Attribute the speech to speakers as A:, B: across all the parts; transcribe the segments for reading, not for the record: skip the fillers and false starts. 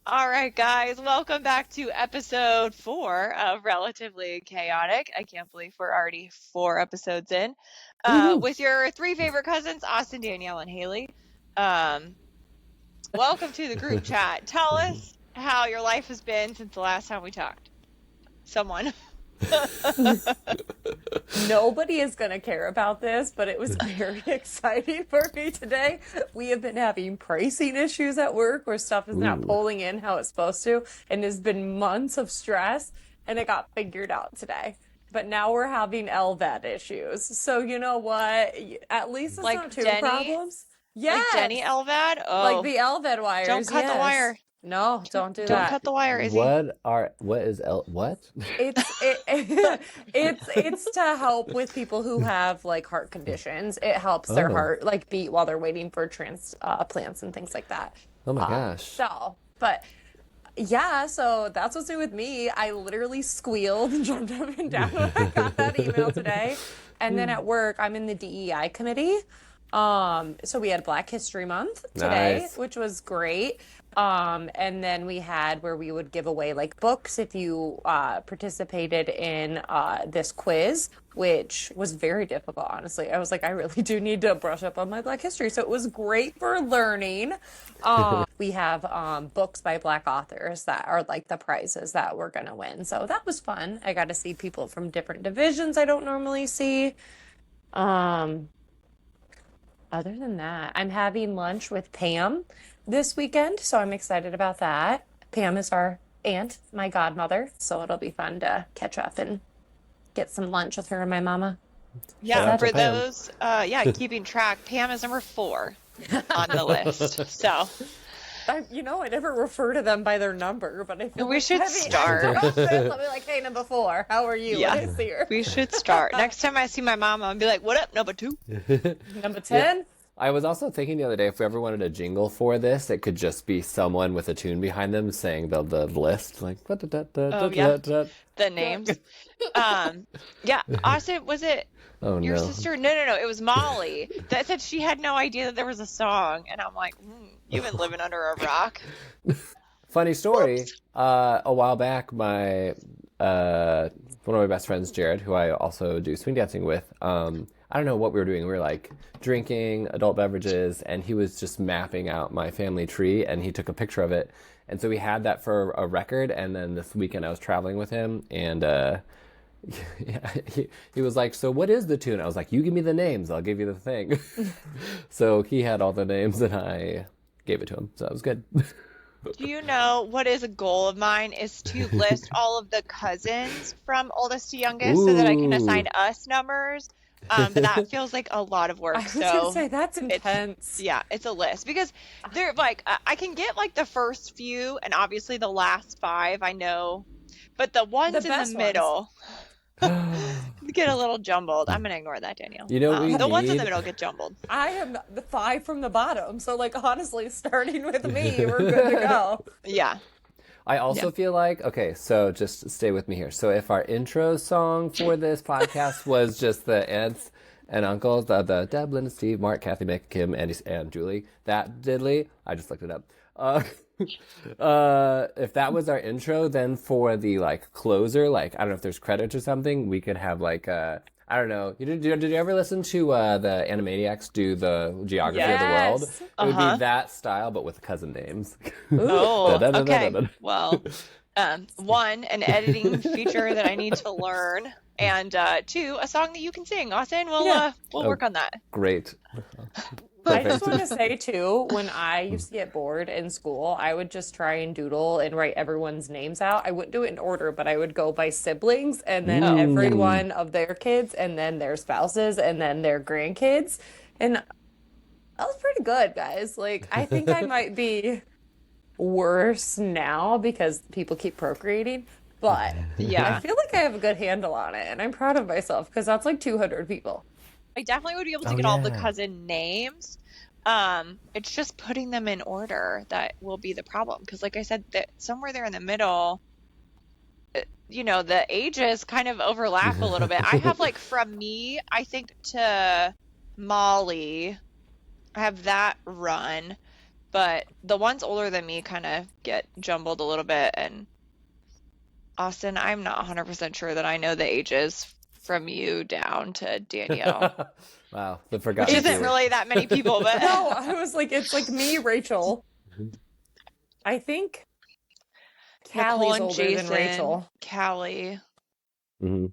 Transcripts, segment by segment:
A: All right, guys, welcome back to episode 4 of Relatively Chaotic. I can't believe we're already 4 episodes in. With your 3 favorite cousins, Austin, Danielle, and Haley. Welcome to the group chat. Tell us how your life has been since the last time we talked. Someone.
B: Nobody is going to care about this, but it was very exciting for me today. We have been having pricing issues at work where stuff is not pulling in how it's supposed to, and there's been months of stress, and it got figured out today. But now we're having LVAD issues. So you know what? At least it's
A: Like
B: not two
A: Denny?
B: problems. Yes.
A: Like Denny LVAD? Oh,
B: Like the LVAD wires.
A: don't cut the wire.
B: No, don't do
A: Don't
B: that.
A: cut the wire, Izzy.
C: What
B: It's to help with people who have like heart conditions. It helps their heart like beat while they're waiting for transplants and things like that.
C: Oh my gosh.
B: So that's what's new with me. I literally squealed and jumped up and down when I got that email today. And then at work, I'm in the DEI committee. So we had Black History Month today, which was great. And then we had where we would give away like books if you participated in this quiz, which was very difficult, honestly. I was like, I really do need to brush up on my Black history. So it was great for learning. We have books by Black authors that are like the prizes that we're going to win. So that was fun. I got to see people from different divisions I don't normally see. Other than that, I'm having lunch with Pam this weekend, so I'm excited about that. Pam is our aunt, my godmother, so it'll be fun to catch up and get some lunch with her and my mama.
A: Yeah, for those, keeping track, Pam is number 4 on the list. So,
B: I never refer to them by their number, but I feel
A: we should start.
B: I'll be like, hey, number 4, how are you?
A: Yeah,
B: I see her.
A: We should start. Next time I see my mama, I'll be like, what up, number 2?
B: Number 10?
C: Yeah. I was also thinking the other day, if we ever wanted a jingle for this, it could just be someone with a tune behind them saying the list, like
A: the names. Austin, was it your sister? No, it was Molly that said she had no idea that there was a song, and I'm like, you've been living under a rock.
C: Funny story. A while back, one of my best friends, Jared, who I also do swing dancing with, I don't know what we were doing. We were like drinking adult beverages, and he was just mapping out my family tree, and he took a picture of it. And so we had that for a record. And then this weekend I was traveling with him, and he was like, so what is the tune? I was like, you give me the names, I'll give you the thing. So he had all the names, and I gave it to him. So that was good.
A: Do you know what is a goal of mine is to list all of the cousins from oldest to youngest so that I can assign us numbers. But that feels like a lot of work.
B: I was gonna say that's intense.
A: It's a list because they're like I can get like the first few and obviously the last 5 I know, but the ones in the middle get a little jumbled. I'm gonna ignore that, Danielle. The ones in the middle get jumbled.
B: I am the 5 from the bottom, so like honestly, starting with me, we're good to go.
A: Yeah.
C: I also feel like, okay, so just stay with me here. So if our intro song for this podcast was just the aunts and uncles, the Devlin, Steve, Mark, Kathy, Mick, Kim, Andy, and Julie, that diddly, I just looked it up. If that was our intro, then for the like closer, like I don't know if there's credits or something, we could have like I don't know. Did you ever listen to the Animaniacs do the geography of the world? It would be that style, but with cousin names.
A: Oh, okay. Well, 1, an editing feature that I need to learn, and 2, a song that you can sing. Austin, we'll work on that.
C: Great.
B: I just want to say, too, when I used to get bored in school, I would just try and doodle and write everyone's names out. I wouldn't do it in order, but I would go by siblings and then every one of their kids and then their spouses and then their grandkids. And that was pretty good, guys. Like, I think I might be worse now because people keep procreating. But I feel like I have a good handle on it, and I'm proud of myself because that's like 200 people.
A: I definitely would be able to get all the cousin names. It's just putting them in order that will be the problem. Because like I said, that somewhere there in the middle, the ages kind of overlap a little bit. I have like from me, I think to Molly, I have that run. but the ones older than me kind of get jumbled a little bit. And Austin, I'm not 100% sure that I know the ages from you down to Danielle.
C: Wow, the
A: Which
C: forgotten
A: isn't
C: few.
A: really that many people, but
B: No, I was like, it's like me, Rachel. I think
A: Nicole
B: Callie's
A: and
B: older
A: Jason,
B: than Rachel.
A: Callie.
C: Mm-hmm.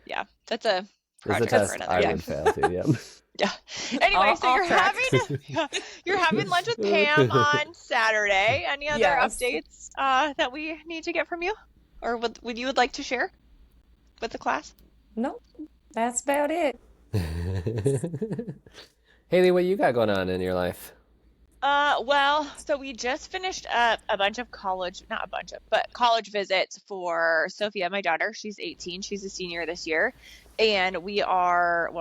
A: Yeah, that's a
C: It's a
A: project for
C: test
A: another
C: I
A: day.
C: would fail to, yep.
A: Yeah. Anyway, so
B: I'll
A: you're
B: track.
A: you're having lunch with Pam on Saturday. Any other
B: Yes.
A: updates that we need to get from you, or would you like to share with the class?
B: No, that's about it.
C: Haley, what you got going on in your life?
A: Well, so we just finished up a bunch of college, not a bunch of, but college visits for Sophia, my daughter. She's 18. She's a senior this year. And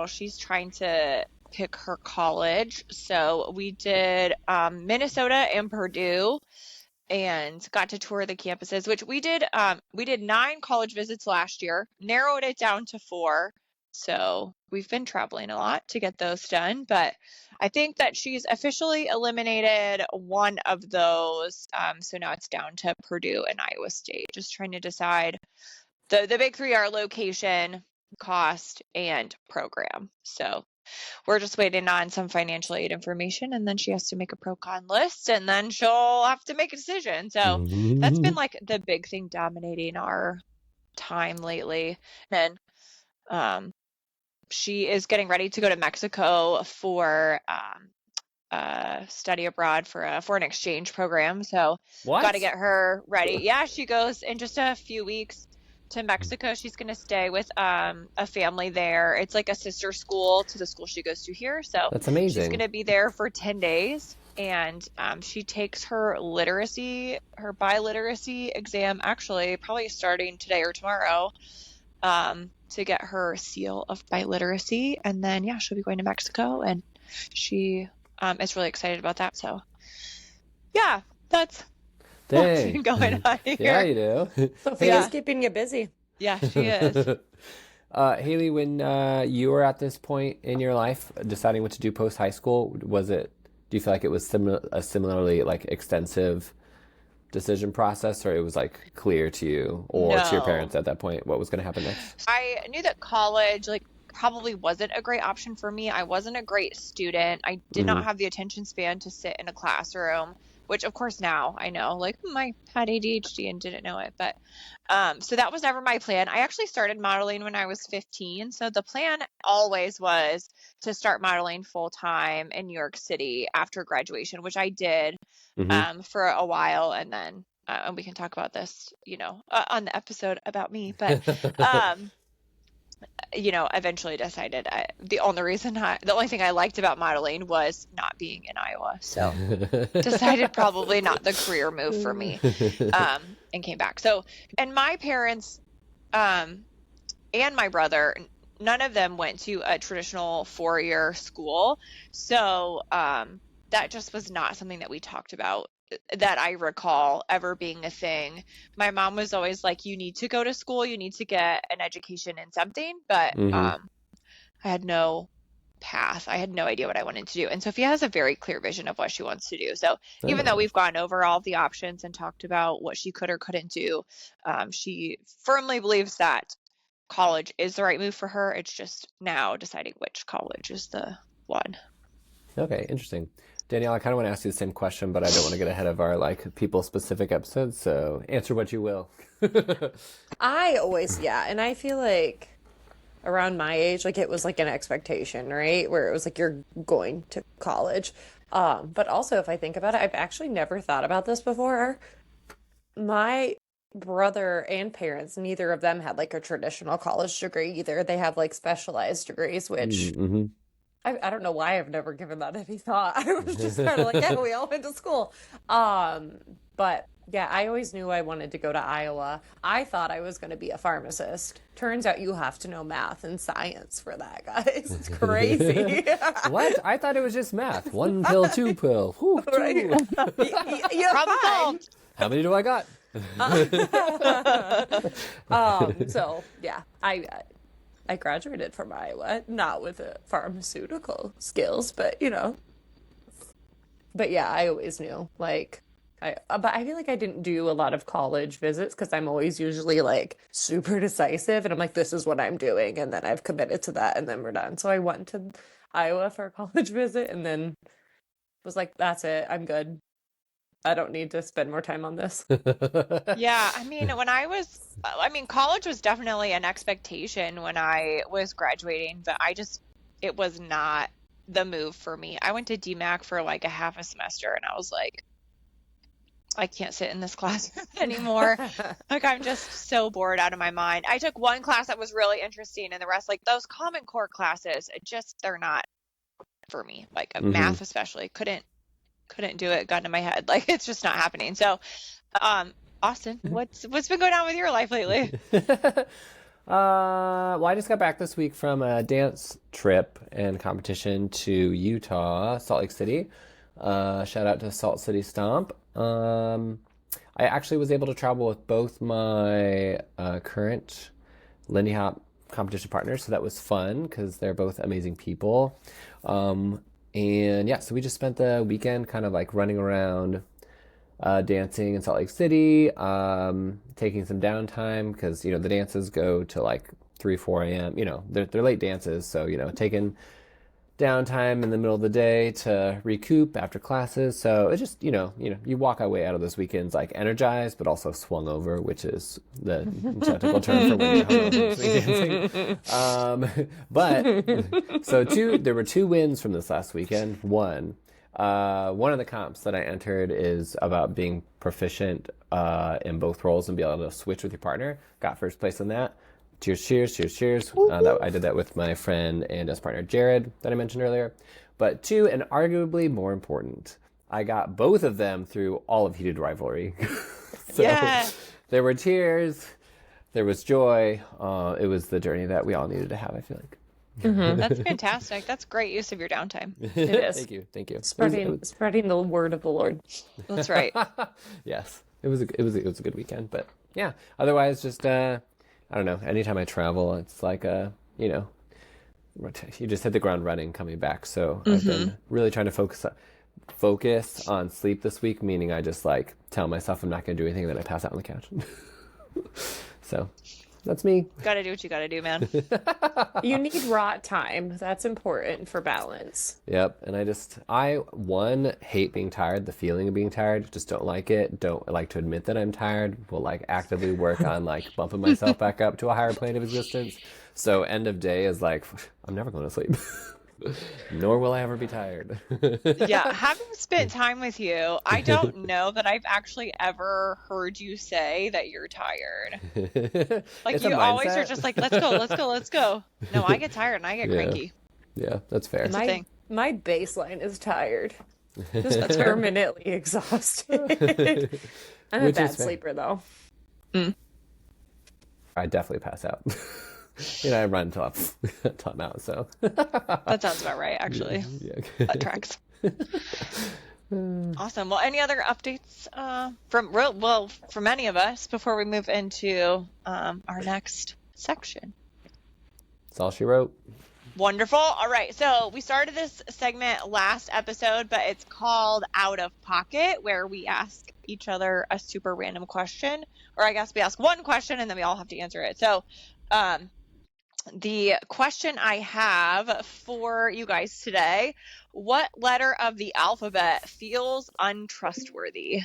A: she's trying to pick her college. So we did Minnesota and Purdue and got to tour the campuses, which we did 9 college visits last year, narrowed it down to 4. So we've been traveling a lot to get those done, but I think that she's officially eliminated one of those. So now it's down to Purdue and Iowa State, just trying to decide. The big 3 are location, cost, and program. So we're just waiting on some financial aid information, and then she has to make a pro-con list, and then she'll have to make a decision. So that's been like the big thing dominating our time lately. And she is getting ready to go to Mexico for study abroad for a foreign exchange program. So got to get her ready. Yeah, she goes in just a few weeks to Mexico. She's going to stay with a family there. It's like a sister school to the school she goes to here. So
C: That's amazing.
A: She's going to be there for 10 days. And she takes her biliteracy exam, actually, probably starting today or tomorrow, to get her seal of biliteracy. And then, yeah, she'll be going to Mexico. And she is really excited about that. So, yeah, that's what's been going on here.
C: Yeah, you do.
B: Sophia's keeping you busy.
A: Yeah, she is.
C: Haley, when you were at this point in your life deciding what to do post high school, do you feel like it was a similarly like extensive decision process, or it was like clear to you or to your parents at that point what was going to happen next?
A: I knew that college probably wasn't a great option for me. I wasn't a great student. I did not have the attention span to sit in a classroom, which of course now I know, I had ADHD and didn't know it. But so that was never my plan. I actually started modeling when I was 15. So the plan always was to start modeling full time in New York City after graduation, which I did for a while. And then and we can talk about this, on the episode about me. But eventually decided the only thing I liked about modeling was not being in Iowa. So decided probably not the career move for me, and came back. So, and my parents, and my brother, none of them went to a traditional 4-year school. So, that just was not something that we talked about, that I recall ever being a thing. My mom was always like, you need to go to school, you need to get an education in something. But I had no path. I had no idea what I wanted to do. And Sophia has a very clear vision of what she wants to do. So even though we've gone over all the options and talked about what she could or couldn't do, she firmly believes that college is the right move for her. It's just now deciding which college is the one.
C: Okay, interesting. Danielle, I kind of want to ask you the same question, but I don't want to get ahead of our people-specific episodes, so answer what you will.
B: I always, and I feel like around my age, it was an expectation, right? Where it was you're going to college. But also, if I think about it, I've actually never thought about this before. My brother and parents, neither of them had a traditional college degree either. They have specialized degrees, which I don't know why I've never given that any thought. I was just kind of yeah, we all went to school. But yeah, I always knew I wanted to go to Iowa. I thought I was going to be a pharmacist. Turns out you have to know math and science for that, guys. It's crazy.
C: What? I thought it was just math. 1 pill, 2 pill. Whew, 2.
B: Right. You're fine.
C: How many do I got?
B: So yeah, I graduated from Iowa, not with pharmaceutical skills, but But yeah, I always knew. Like, but I feel like I didn't do a lot of college visits because I'm always usually like super decisive, and I'm like, this is what I'm doing, and then I've committed to that, and then we're done. So I went to Iowa for a college visit, and then was like, that's it, I'm good. I don't need to spend more time on this.
A: Yeah, I mean, college was definitely an expectation when I was graduating, but it was not the move for me. I went to DMAC for like a half a semester and I was like, I can't sit in this class anymore. Like, I'm just so bored out of my mind. I took one class that was really interesting and the rest, like those Common Core classes, they're not for me. Like math especially, couldn't do it, got into my head. Like, it's just not happening. So, Austin, what's been going on with your life lately?
C: Well, I just got back this week from a dance trip and competition to Utah, Salt Lake City. Shout out to Salt City Stomp. I actually was able to travel with both my current Lindy Hop competition partners, so that was fun because they're both amazing people. And yeah, so we just spent the weekend kind of like running around, dancing in Salt Lake City, taking some downtime because, the dances go to like 3, 4 a.m. They're late dances. So, taking downtime in the middle of the day to recoup after classes. So it's just, you walk our way out of those weekends like energized, but also swung over, which is the technical term for when you're hungover dancing. But so there were 2 wins from this last weekend. One of the comps that I entered is about being proficient in both roles and be able to switch with your partner. Got first place in that. Cheers, cheers, cheers, cheers. I did that with my friend and dance partner, Jared, that I mentioned earlier. But 2, and arguably more important, I got both of them through all of Heated Rivalry. So yeah. There were tears, there was joy. It was the journey that we all needed to have, I feel like.
A: That's fantastic. That's great use of your downtime.
B: It is.
C: Thank you.
B: Spreading the word of the Lord.
A: That's right.
C: Yes, it was a good weekend, but yeah. Otherwise, just I don't know. Anytime I travel, it's like you just hit the ground running coming back. So I've been really trying to focus on sleep this week, meaning I just like tell myself I'm not going to do anything, and then I pass out on the couch. So that's me.
A: Gotta do what you gotta do, man.
B: You need rot time. That's important for balance.
C: Yep. And I hate being tired, the feeling of being tired. Just don't like it. Don't like to admit that I'm tired. Will like actively work on like bumping myself back up to a higher plane of existence. So end of day is like, I'm never going to sleep. Nor will I ever be tired.
A: Yeah, having spent time with you, I don't know that I've actually ever heard you say that you're tired. Like,
C: it's
A: you always are just like, let's go, let's go, let's go. No, I get tired and I get cranky.
C: Yeah, that's fair.
B: My baseline is tired. Just permanently exhausted. I'm a bad sleeper, though.
C: I definitely pass out. I run until I'm out, so.
A: That sounds about right, actually. Yeah. That tracks. Awesome. Well, any other updates from any of us before we move into our next section?
C: That's all she wrote.
A: Wonderful. All right. So we started this segment last episode, but it's called Out of Pocket, where we ask each other a super random question, or I guess we ask one question and then we all have to answer it. So, the question I have for you guys today: what letter of the alphabet feels untrustworthy?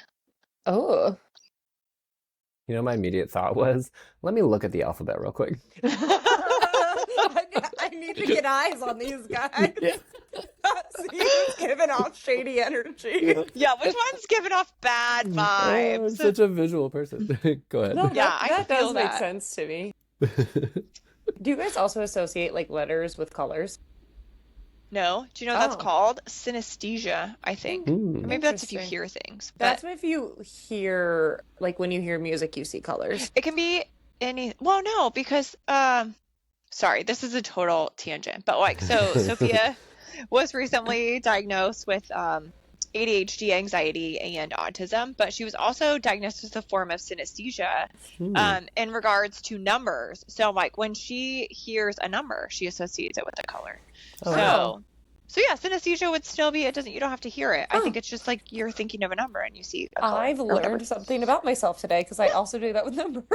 B: Oh.
C: My immediate thought was, let me look at the alphabet real quick.
B: I need to get eyes on these guys. Yeah. See who's giving off shady energy.
A: Yeah, which one's giving off bad vibes?
C: I'm such a visual person. Go ahead.
B: No, that does make sense to me. Do you guys also associate like letters with colors?
A: No. Do you know what that's called? Synesthesia, I think. Or maybe that's if you hear things.
B: That's if you hear, like when you hear music, you see colors.
A: It can be any. Well, no, because sorry, this is a total tangent, but like, so Sophia was recently diagnosed with ADHD, anxiety, and autism, but she was also diagnosed with a form of synesthesia in regards to numbers. So like when she hears a number, she associates it with a color. So yeah, synesthesia would still be, you don't have to hear it. I think it's just like you're thinking of a number and you see a color.
B: I've learned something about myself today because I also do that with numbers.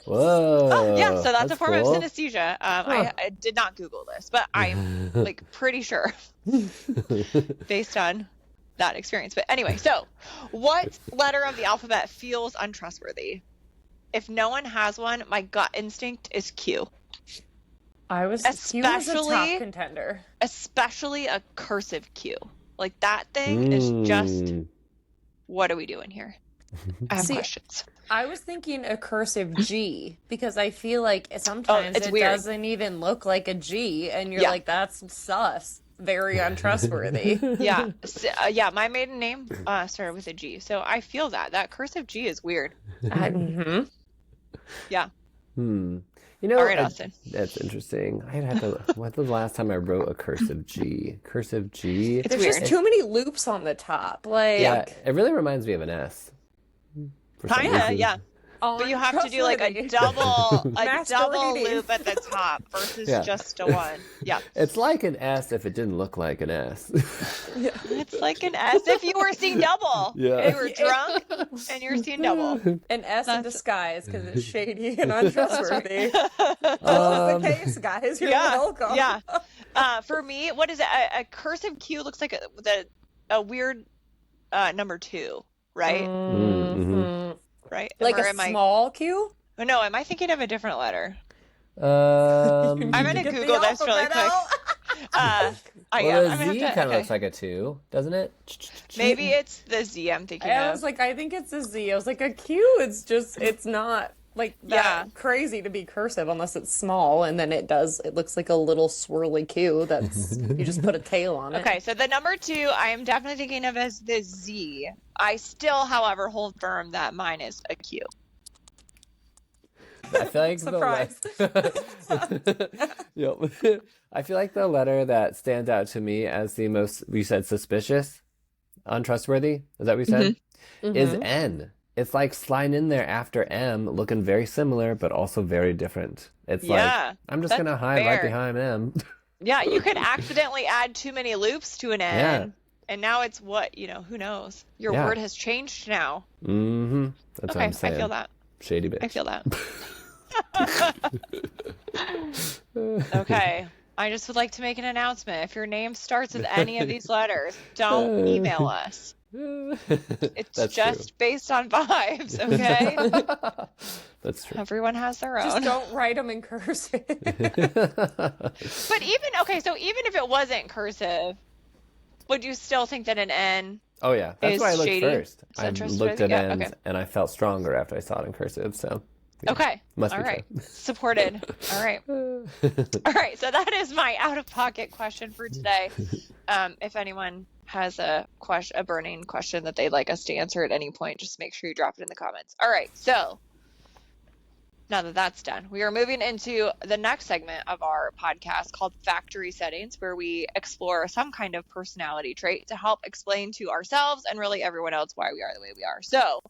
C: Whoa.
A: Oh, yeah, so that's a form of
C: cool.
A: synesthesia. I did not Google this, but I'm like pretty sure based on that experience. But anyway, so what letter of the alphabet feels untrustworthy? If no one has one, my gut instinct is Q.
B: Q was a top contender.
A: Especially a cursive Q. Like that thing is just, what are we doing here? I have questions.
B: I was thinking a cursive G because I feel like sometimes it doesn't even look like a G and you're like, that's sus. Very untrustworthy.
A: Yeah. My maiden name started with a G. So I feel that cursive G is weird. Yeah.
C: You know,
A: all right, Austin.
C: That's interesting. What was the last time I wrote a cursive G? Cursive G.
B: There's just too many loops on the top. Like,
C: yeah, it really reminds me of an S.
A: Kinda, yeah. But you have to do like a double loop at the top versus just a one. Yeah.
C: It's like an S if it didn't look like an S.
A: It's like an S if you were seeing double.
C: Yeah.
A: You were drunk and you're seeing double.
B: An S in disguise because it's shady and untrustworthy. That's the case, guys. You're welcome.
A: Yeah. For me, what is it? A cursive Q looks like a weird number 2, right? Right?
B: Like a small Q?
A: Oh, no, am I thinking of a different letter?
C: I'm
A: going to Google this really quick.
C: The Z kind of looks like a 2, doesn't it?
A: Maybe it's the Z I'm thinking of.
B: I was like, I think it's a Z. I was like, a Q, it's not like that crazy to be cursive unless it's small, and then it looks like a little swirly Q that's, you just put a tail on it.
A: Okay, so the number 2 I am definitely thinking of as the Z. I still, however, hold firm that mine is a Q.
C: I feel like
B: surprise.
C: I feel like the letter that stands out to me as the most, we said suspicious, untrustworthy, is that what we said? Is N. It's like sliding in there after M, looking very similar, but also very different. It's like, I'm just going to hide right behind M.
A: Yeah, you could accidentally add too many loops to an N.
C: Yeah.
A: And now it's what, who knows? Your word has changed now.
C: That's what I'm saying.
A: I feel that.
C: Shady bitch.
A: I feel that. Okay. I just would like to make an announcement. If your name starts with any of these letters, don't email us. It's just based on vibes, okay?
C: That's true.
A: Everyone has their own.
B: Just don't write them in cursive.
A: But so even if it wasn't cursive, would you still think that an N?
C: Oh yeah, that's why I looked
A: shady?
C: I looked at N's and I felt stronger after I saw it in cursive. So must be true.
A: Supported. All right. All right. So that is my out-of-pocket question for today. If anyone has a burning question that they'd like us to answer at any point, just make sure you drop it in the comments. All right. So now that that's done, we are moving into the next segment of our podcast called Factory Settings, where we explore some kind of personality trait to help explain to ourselves and really everyone else why we are the way we are. So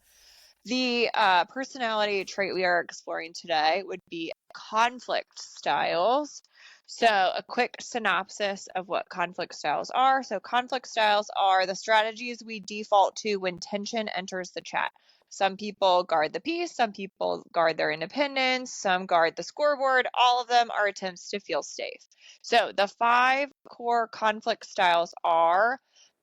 A: the personality trait we are exploring today would be conflict styles. So a quick synopsis of what conflict styles are. So conflict styles are the strategies we default to when tension enters the chat. Some people guard the peace, some people guard their independence, some guard the scoreboard. All of them are attempts to feel safe. So the 5 core conflict styles are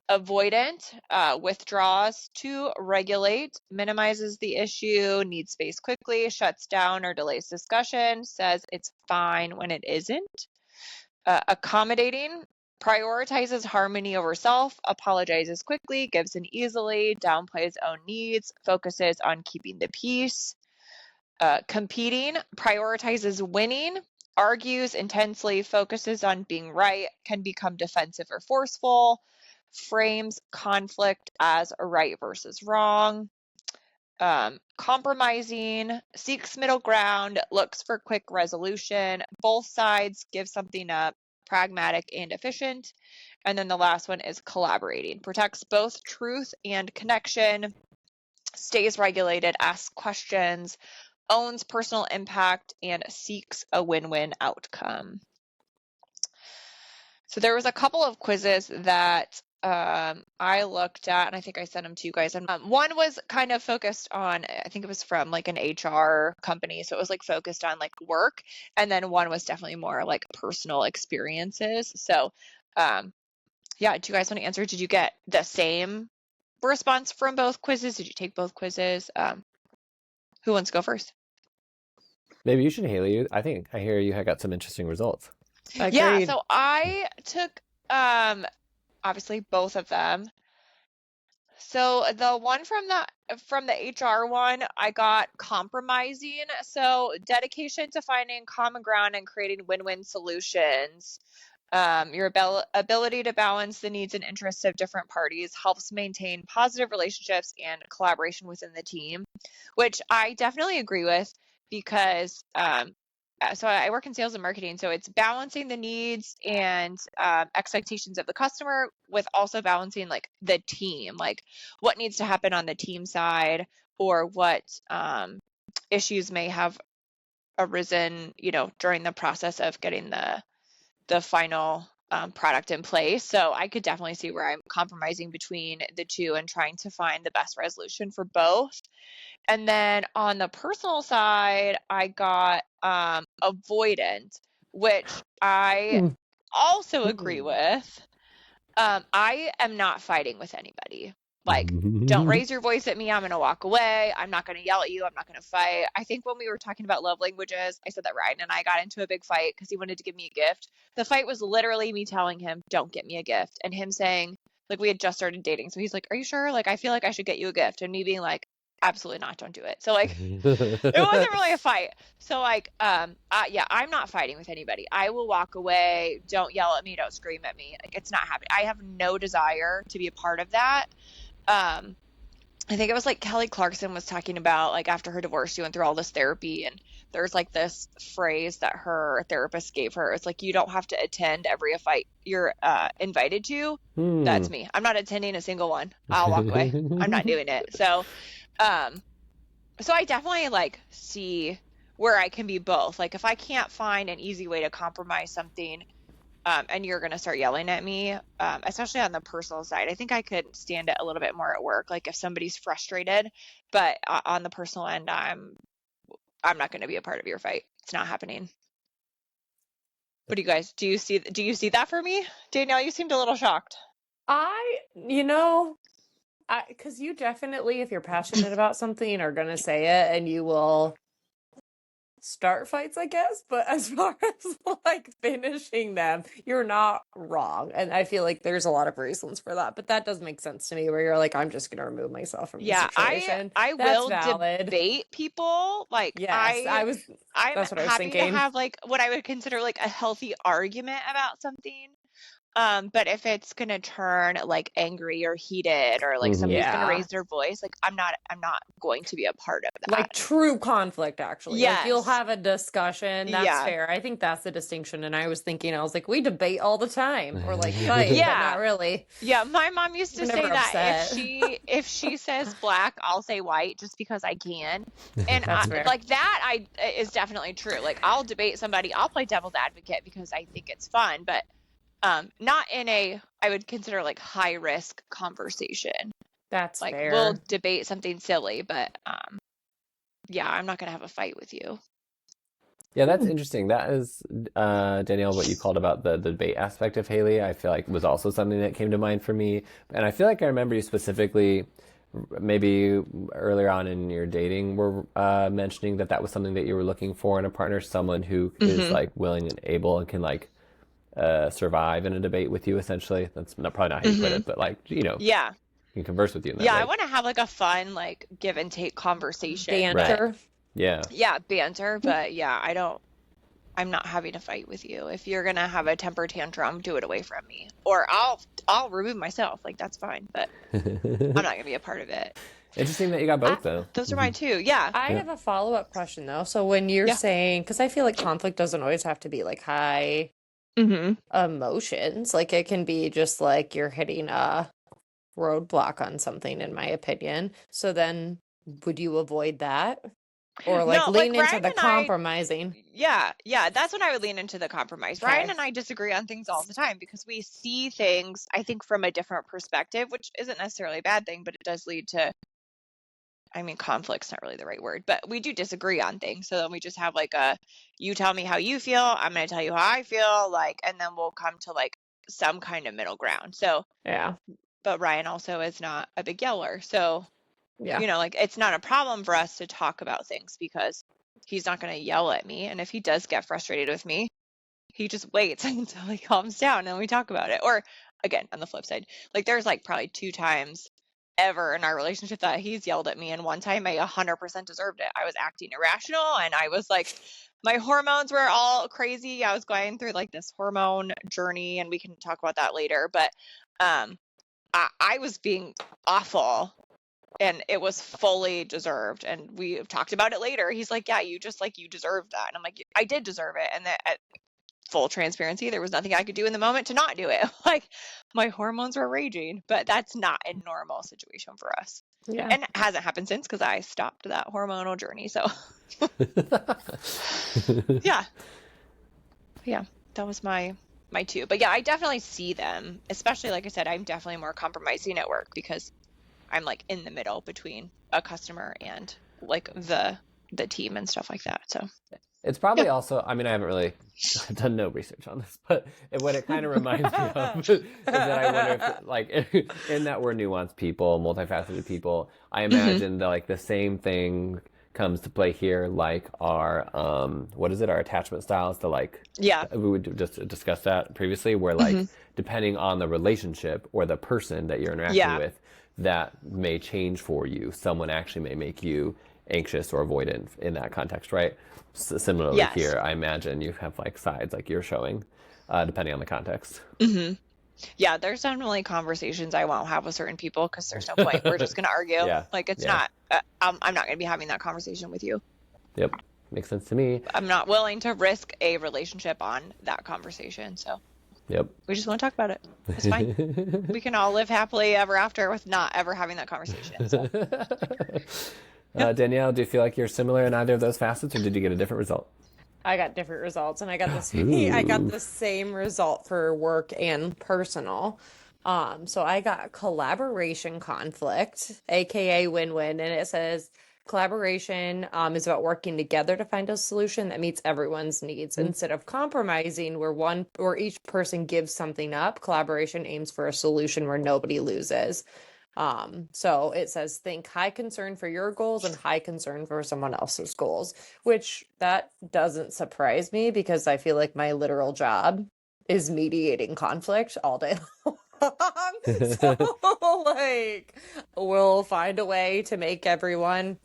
A: avoidant, withdraws to regulate, minimizes the issue, needs space quickly, shuts down or delays discussion, says it's fine when it isn't. Accommodating, prioritizes harmony over self, apologizes quickly, gives in easily, downplays own needs, focuses on keeping the peace. Competing, prioritizes winning, argues intensely, focuses on being right, can become defensive or forceful, frames conflict as right versus wrong. Compromising, seeks middle ground, looks for quick resolution. Both sides give something up, pragmatic and efficient. And then the last one is collaborating, protects both truth and connection, stays regulated, asks questions, owns personal impact, and seeks a win-win outcome. So there was a couple of quizzes that I looked at, and I think I sent them to you guys. And one was kind of focused on, I think it was from like an HR company, so it was like focused on like work, and then one was definitely more like personal experiences. So, yeah, do you guys want to answer? Did you get the same response from both quizzes? Did you take both quizzes? Who wants to go first?
C: Maybe you should, Haley. I think I hear you had got some interesting results.
B: Agreed.
A: Yeah, so I took obviously both of them. So the one from the HR one, I got compromising. So dedication to finding common ground and creating win-win solutions. Your ability to balance the needs and interests of different parties helps maintain positive relationships and collaboration within the team, which I definitely agree with because so I work in sales and marketing, so it's balancing the needs and expectations of the customer with also balancing like the team, like what needs to happen on the team side or what issues may have arisen, during the process of getting the final product in place. So I could definitely see where I'm compromising between the two and trying to find the best resolution for both. And then on the personal side, I got avoidant, which I also agree with. I am not fighting with anybody. Like, don't raise your voice at me. I'm going to walk away. I'm not going to yell at you. I'm not going to fight. I think when we were talking about love languages, I said that Ryan and I got into a big fight because he wanted to give me a gift. The fight was literally me telling him, don't get me a gift. And him saying, like, we had just started dating. So he's like, are you sure? Like, I feel like I should get you a gift. And me being like, absolutely not, don't do it. So like it wasn't really a fight. So like yeah, I'm not fighting with anybody. I will walk away. Don't yell at me, don't scream at me. Like, it's not happening. I have no desire to be a part of that. I think it was like Kelly Clarkson was talking about, like, after her divorce, she went through all this therapy, and there's like this phrase that her therapist gave her. It's like, you don't have to attend every fight you're invited to. That's me. I'm not attending a single one. I'll walk away. I'm not doing it. So so I definitely like see where I can be both. Like, if I can't find an easy way to compromise something, and you're going to start yelling at me, especially on the personal side, I think I could stand it a little bit more at work. Like, if somebody's frustrated, but on the personal end, I'm not going to be a part of your fight. It's not happening. What do you guys, do you see that for me? Danielle, you seemed a little shocked.
B: Because you definitely, if you're passionate about something, are going to say it, and you will start fights, I guess. But as far as like finishing them, you're not wrong. And I feel like there's a lot of reasons for that. But that does make sense to me, where you're like, I'm just going to remove myself from the situation.
A: I
B: That's
A: will
B: valid.
A: debate people. Like,
B: yes,
A: I'm
B: that's what I was
A: happy to
B: thinking.
A: have like what I would consider like a healthy argument about something. But if it's gonna turn like angry or heated, or like somebody's gonna raise their voice, like I'm not going to be a part of that.
B: Like true conflict, actually.
A: Yes.
B: Like, you'll have a discussion. That's fair. I think that's the distinction. And I was like, we debate all the time, or like fight, but not really.
A: Yeah, my mom used to say that if she says black, I'll say white just because I can. And like that is definitely true. Like, I'll debate somebody, I'll play devil's advocate because I think it's fun, but not in a, I would consider like high risk conversation.
B: That's
A: like
B: fair.
A: We'll debate something silly, but yeah, I'm not gonna have a fight with you.
C: Yeah, that's interesting. That is, Danielle, what you called about the debate aspect of Haley, I feel like was also something that came to mind for me. And I feel like I remember you specifically, maybe earlier on in your dating, were mentioning that was something that you were looking for in a partner, someone who is like willing and able and can like survive in a debate with you, essentially. That's probably not how you put it, but like,
A: yeah,
C: can converse with you in that way.
A: I want to have like a fun, like, give and take conversation.
B: Banter.
C: Right. Yeah,
A: banter, but I'm not having a fight with you. If you're gonna have a temper tantrum, do it away from me, or I'll remove myself. Like, that's fine, but I'm not gonna be a part of it.
C: Interesting that you got both, though.
A: Those are mine too. Yeah.
B: I have a follow-up question, though. So when you're saying, because I feel like conflict doesn't always have to be like high emotions. Like, it can be just like you're hitting a roadblock on something, in my opinion. So then would you avoid that? Or like
A: No, like
B: lean into
A: Ryan
B: the
A: and I,
B: compromising.
A: yeah, that's when I would lean into the compromise.
B: Okay.
A: Ryan and I disagree on things all the time because we see things, I think, from a different perspective, which isn't necessarily a bad thing, but it does lead to, I mean, conflict's not really the right word, but we do disagree on things. So then we just have like you tell me how you feel, I'm going to tell you how I feel, like, and then we'll come to like some kind of middle ground. So,
B: Yeah.
A: but Ryan also is not a big yeller. So,
B: Yeah.
A: you know, like it's not a problem for us to talk about things because he's not going to yell at me. And if he does get frustrated with me, he just waits until he calms down and we talk about it. Or again, on the flip side, like there's like probably 2 times ever in our relationship that he's yelled at me, and one time I 100% deserved it. I was acting irrational and I was like, my hormones were all crazy. I was going through like this hormone journey, and we can talk about that later, but I was being awful and it was fully deserved, and we talked about it later. He's like, yeah, you deserved that. And I'm like, I did deserve it. And that, full transparency, there was nothing I could do in the moment to not do it. Like my hormones were raging, but that's not a normal situation for us.
B: Yeah.
A: And it hasn't happened since because I stopped that hormonal journey. So yeah, that was my 2. But yeah, I definitely see them, especially like I said, I'm definitely more compromising at work because I'm like in the middle between a customer and like the team and stuff like that. So
C: It's probably also, I mean, I haven't really done no research on this, but what it kind of reminds me of is that I wonder if, like, in that we're nuanced people, multifaceted people, I imagine that, like, the same thing comes to play here, like our, what is it, our attachment styles to, like,
A: yeah,
C: we would just discuss that previously, where, like, depending on the relationship or the person that you're interacting with, that may change for you. Someone actually may make you anxious or avoidant in that context, right? Similarly here, I imagine you have like sides like you're showing, depending on the context.
A: Yeah, there's definitely conversations I won't have with certain people because there's no point. We're just going to argue. Like it's not, I'm not going to be having that conversation with you.
C: Yep. Makes sense to me.
A: I'm not willing to risk a relationship on that conversation. So
C: yep,
A: we just want to talk about it. It's fine. We can all live happily ever after with not ever having that conversation. So.
C: Danielle, do you feel like you're similar in either of those facets, or did you get a different result?
B: I got different results, and I got the same result for work and personal. So I got collaboration conflict, aka win-win, and it says collaboration is about working together to find a solution that meets everyone's needs instead of compromising where each person gives something up. Collaboration aims for a solution where nobody loses. So it says think high concern for your goals and high concern for someone else's goals, which that doesn't surprise me because I feel like my literal job is mediating conflict all day long. So like we'll find a way to make everyone,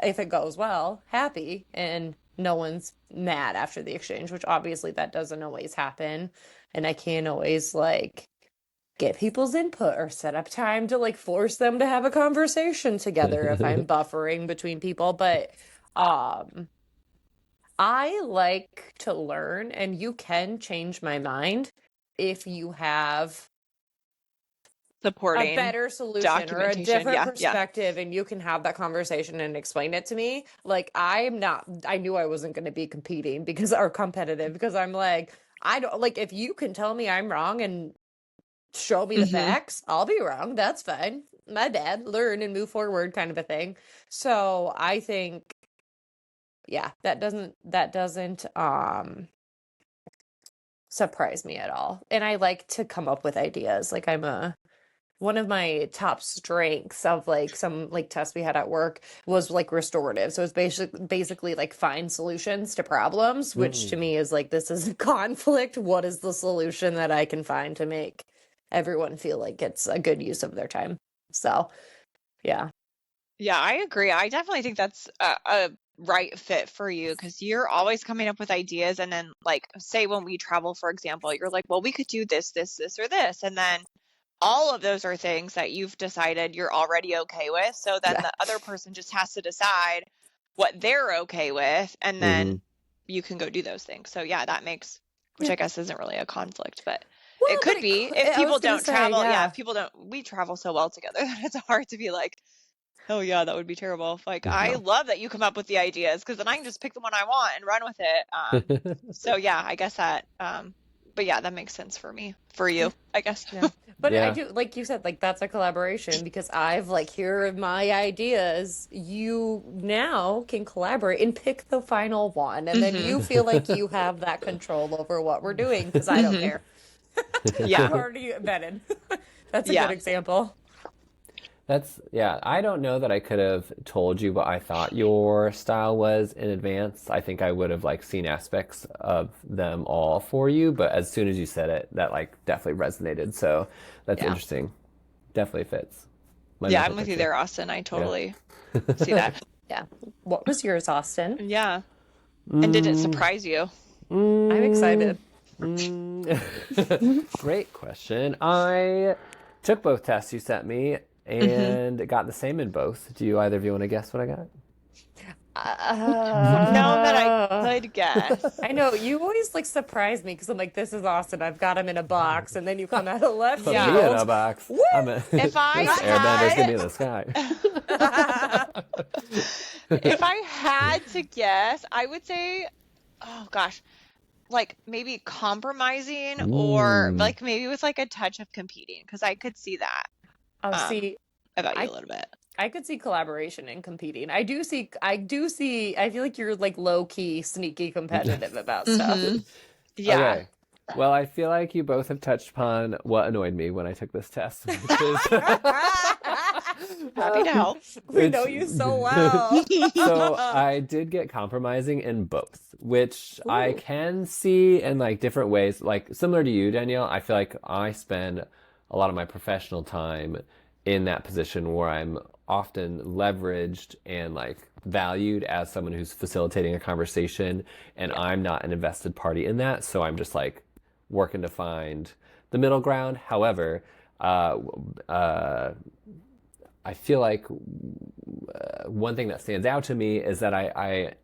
B: if it goes well, happy and no one's mad after the exchange, which obviously that doesn't always happen. And I can't always like get people's input or set up time to like force them to have a conversation together if I'm buffering between people. But I like to learn, and you can change my mind if you have
A: Supporting
B: a better solution or a different perspective, and you can have that conversation and explain it to me. Like I knew I wasn't going to be competing because I'm like, I don't like, if you can tell me I'm wrong and show me the facts, I'll be wrong. That's fine. My bad. Learn and move forward kind of a thing. So I think, yeah, that doesn't surprise me at all. And I like to come up with ideas. Like one of my top strengths of like some like tests we had at work was like restorative. So it's basically like find solutions to problems, which to me is like, this is a conflict. What is the solution that I can find to make everyone feel like it's a good use of their time? So yeah,
A: I agree. I definitely think that's a right fit for you because you're always coming up with ideas, and then like say when we travel, for example, you're like, well, we could do this or this, and then all of those are things that you've decided you're already okay with. So then the other person just has to decide what they're okay with, and then you can go do those things. So yeah, that makes, which I guess isn't really a conflict, but it could be if people don't travel. Yeah, if people don't, we travel so well together that it's hard to be like, Oh yeah, that would be terrible. Like, I love that you come up with the ideas, because then I can just pick the one I want and run with it. So yeah, I guess that, but yeah, that makes sense for me, for you, I guess.
B: Yeah. But
C: Yeah.
B: I do, like you said, like that's a collaboration because I've like, here are my ideas. You now can collaborate and pick the final one. And then you feel like you have that control over what we're doing because I don't care.
A: Yeah.
B: I've already vetted. That's a
A: Yeah.
B: good example.
C: I don't know that I could have told you what I thought your style was in advance. I think I would have like seen aspects of them all for you, but as soon as you said it, that like definitely resonated. So that's interesting. Definitely fits.
A: Yeah, I'm with you there, Austin. I totally see that.
B: Yeah. What was yours, Austin?
A: Yeah. And did it surprise you?
B: I'm excited.
C: Great question. I took both tests you sent me and got the same in both. Do you either of you want to guess what I got?
A: No, that I could guess.
B: I know you always like surprise me because I'm like, this is Austin. I've got him in a box, and then you come out of left
C: Put
B: field.
C: me in a box.
A: If I
C: Airbender's gonna be
A: had,
C: in the sky.
A: if I had to guess, I would say, oh gosh, like maybe compromising, or like maybe with like a touch of competing, because I could see that.
B: Oh, see,
A: about you a little bit.
B: I could see collaboration and competing. I feel like you're like low key, sneaky competitive about stuff.
A: Yeah.
C: Okay. Well, I feel like you both have touched upon what annoyed me when I took this test. Which is
A: Happy to help.
B: We know you so well.
C: So I did get compromising in both, which I can see in like different ways. Like similar to you, Danielle, I feel like I spend a lot of my professional time in that position where I'm often leveraged and like valued as someone who's facilitating a conversation, and I'm not an invested party in that. So I'm just like working to find the middle ground. However, I feel like one thing that stands out to me is that I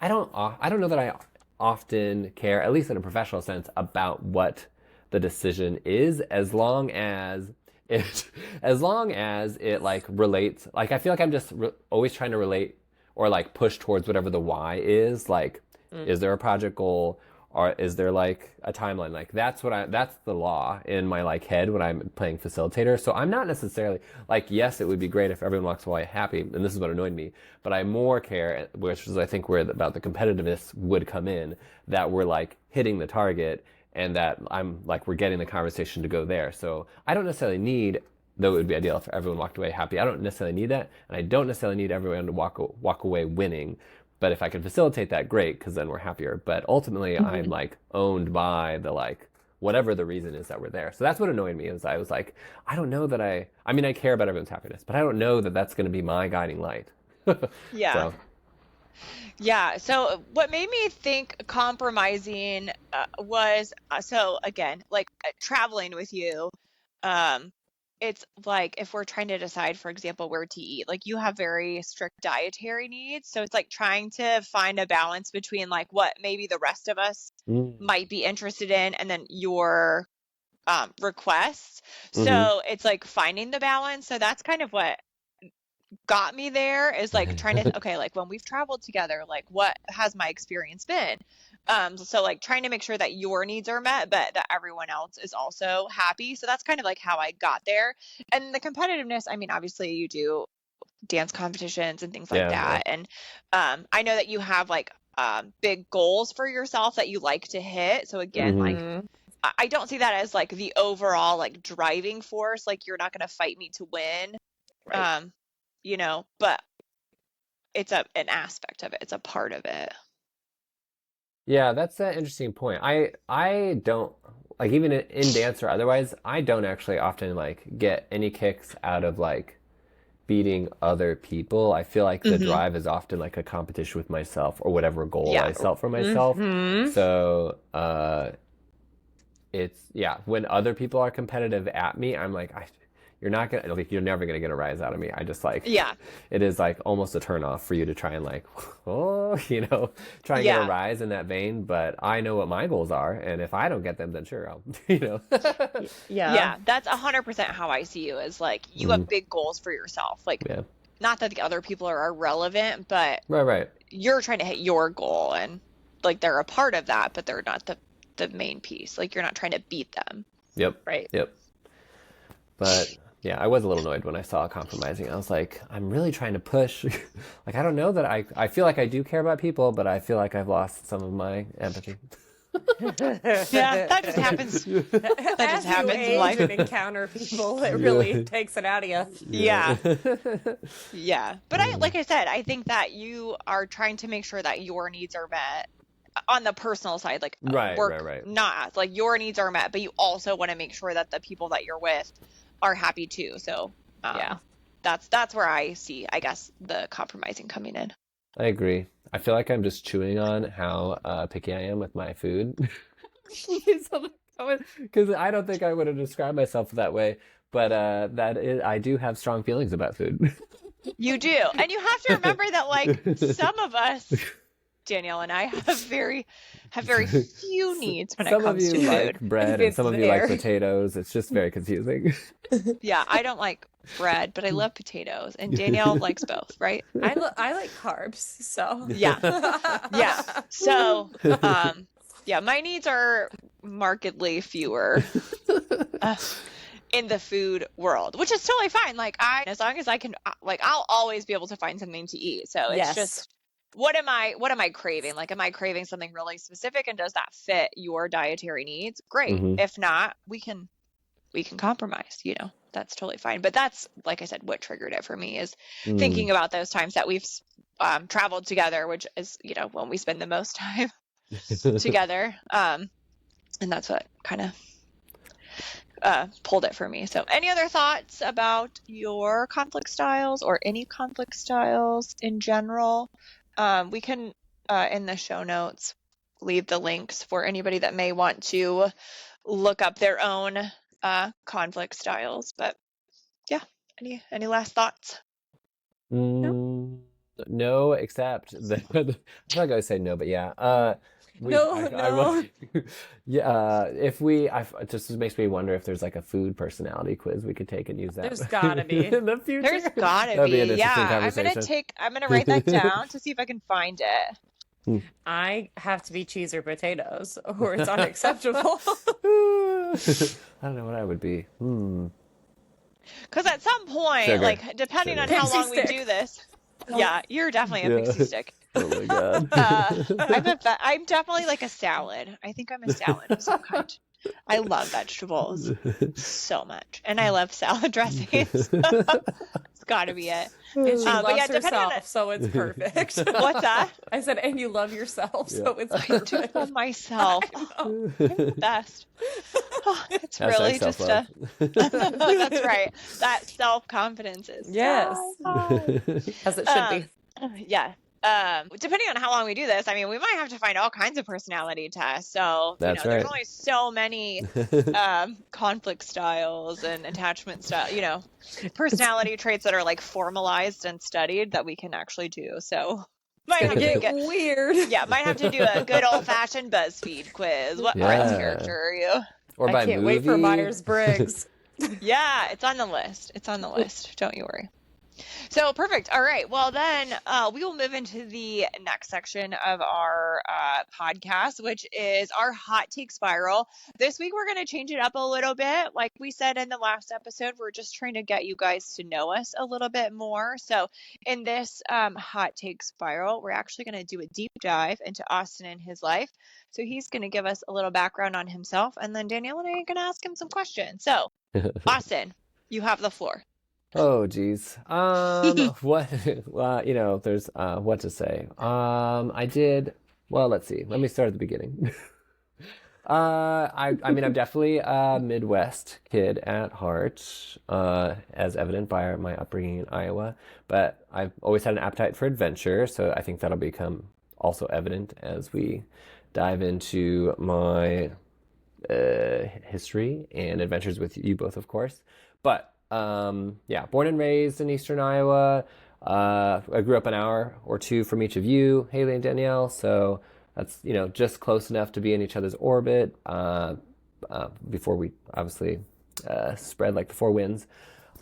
C: don't know that I often care, at least in a professional sense, about what the decision is, as long as it like relates. Like I feel like I'm just always trying to relate or like push towards whatever the why is. Like, is there a project goal, or is there like a timeline? Like that's the law in my like head when I'm playing facilitator. So I'm not necessarily like, yes, it would be great if everyone walks away happy, and this is what annoyed me. But I more care, which is I think where about the competitiveness would come in, that we're like hitting the target, and that we're getting the conversation to go there. So I don't necessarily need, though it would be ideal if everyone walked away happy, I don't necessarily need that, and I don't necessarily need everyone to walk away winning. But if I can facilitate that, great, because then we're happier. But ultimately, I'm like owned by the like whatever the reason is that we're there. So that's what annoyed me, is I was like, I don't know that I care about everyone's happiness, but I don't know that that's going to be my guiding light.
A: Yeah.
C: So.
A: Yeah. So what made me think compromising was, so again, like traveling with you, it's like if we're trying to decide, for example, where to eat, like you have very strict dietary needs. So it's like trying to find a balance between like what maybe the rest of us might be interested in, and then your requests. So it's like finding the balance. So that's kind of what got me there, is like trying to okay, like when we've traveled together, like what has my experience been, so like trying to make sure that your needs are met but that everyone else is also happy. So that's kind of like how I got there. And the competitiveness, I mean, obviously you do dance competitions and things like that, and I know that you have like big goals for yourself that you like to hit. So again, like I don't see that as like the overall like driving force, like you're not going to fight me to win, right. You know, but it's an aspect of it. It's a part of it.
C: Yeah, that's an interesting point. I don't like, even in dance or otherwise, I don't actually often like get any kicks out of like beating other people. I feel like the drive is often like a competition with myself or whatever goal I set for myself. So it's when other people are competitive at me, I'm like, you're never gonna get a rise out of me. I just like, it is like almost a turn off for you to try and like, try and get a rise in that vein. But I know what my goals are, and if I don't get them, then sure, I'll,
A: Yeah, that's 100% how I see you, is like you have big goals for yourself. Like not that the other people are irrelevant, but
C: Right.
A: you're trying to hit your goal, and like they're a part of that, but they're not the main piece. Like you're not trying to beat them.
C: Yep.
A: Right.
C: Yep. But yeah, I was a little annoyed when I saw compromising. I was like, I'm really trying to push. Like, I don't know that I feel like I do care about people, but I feel like I've lost some of my empathy.
A: Yeah, that just happens. That just happens in life.
B: And encounter people, it really takes it out of you.
A: Yeah. Yeah. But like I said, I think that you are trying to make sure that your needs are met on the personal side, like work,
C: right.
A: not like your needs are met, but you also want to make sure that the people that you're with are happy too. So yeah, that's where I see, I guess, the compromising coming in.
C: I agree. I feel like I'm just chewing on how picky I am with my food. Because I don't think I would have described myself that way, but I do have strong feelings about food.
A: You do. And you have to remember that, like, some of us, Danielle and I, have very few needs when it comes to food.
C: Some of you like bread and some of you like potatoes. It's just very confusing.
A: Yeah, I don't like bread, but I love potatoes, and Danielle likes both, right?
B: I like carbs, so
A: yeah. So, yeah, my needs are markedly fewer in the food world, which is totally fine. Like as long as I can, like, I'll always be able to find something to eat. So it's just, what am I craving? Like, am I craving something really specific, and does that fit your dietary needs? Great.
C: Mm-hmm.
A: If not, we can compromise, that's totally fine. But that's, like I said, what triggered it for me is thinking about those times that we've traveled together, which is, when we spend the most time together. And that's what kind of pulled it for me. So any other thoughts about your conflict styles or any conflict styles in general? We can, in the show notes, leave the links for anybody that may want to look up their own conflict styles. But yeah, any last thoughts?
C: No, except I feel like I would say no, but yeah.
B: No.
C: Yeah, it just makes me wonder if there's like a food personality quiz we could take and use that.
B: There's gotta be
C: in the future.
A: There's gotta
C: That'd
A: be.
C: an interesting
A: Yeah,
C: conversation.
A: I'm gonna write that down to see if I can find it.
B: I have to be cheese or potatoes, or it's unacceptable.
C: I don't know what I would be.
A: Because at some point,
C: Sugar.
A: like, depending on
B: Pixie
A: how long
B: stick.
A: we do this, yeah, you're definitely a pixie stick.
C: Oh my god.
A: I'm definitely like a salad. I think I'm a salad of some kind. I love vegetables so much, and I love salad dressings. It's got to be it.
B: And she
A: but
B: loves
A: yeah, depending on
B: herself, so it's perfect.
A: What's that?
B: I said, and you love yourself, so it's
A: I do
B: perfect.
A: love myself. I'm the best. It's really just
C: self-love.
A: that's right. That self-confidence is
B: Yes.
A: so high.
B: As it should be.
A: Yeah. Depending on how long we do this, I mean, we might have to find all kinds of personality tests. So,
C: That's
A: there's
C: right.
A: only so many conflict styles and attachment style, personality traits that are like formalized and studied that we can actually do. So, might have to
B: Get weird.
A: yeah, might have to do a good old-fashioned BuzzFeed quiz. What Prince character are you?
C: Or
B: I
C: by
B: can't
C: movie.
B: wait for Myers-Briggs.
A: Yeah, it's on the list. It's on the list. Don't you worry. So perfect. All right. Well, then we will move into the next section of our podcast, which is our hot take spiral. This week, we're going to change it up a little bit. Like we said in the last episode, we're just trying to get you guys to know us a little bit more. So in this hot take spiral, we're actually going to do a deep dive into Austin and his life. So he's going to give us a little background on himself, and then Danielle and I are going to ask him some questions. So Austin, you have the floor.
C: Oh, geez. What? Well, there's what to say. Well, let's see. Let me start at the beginning. I mean, I'm definitely a Midwest kid at heart, as evident by my upbringing in Iowa. But I've always had an appetite for adventure, so I think that'll become also evident as we dive into my history and adventures with you both, of course. But yeah, born and raised in Eastern Iowa. I grew up an hour or two from each of you, Haley and Danielle. So that's, just close enough to be in each other's orbit before we obviously spread like the four winds.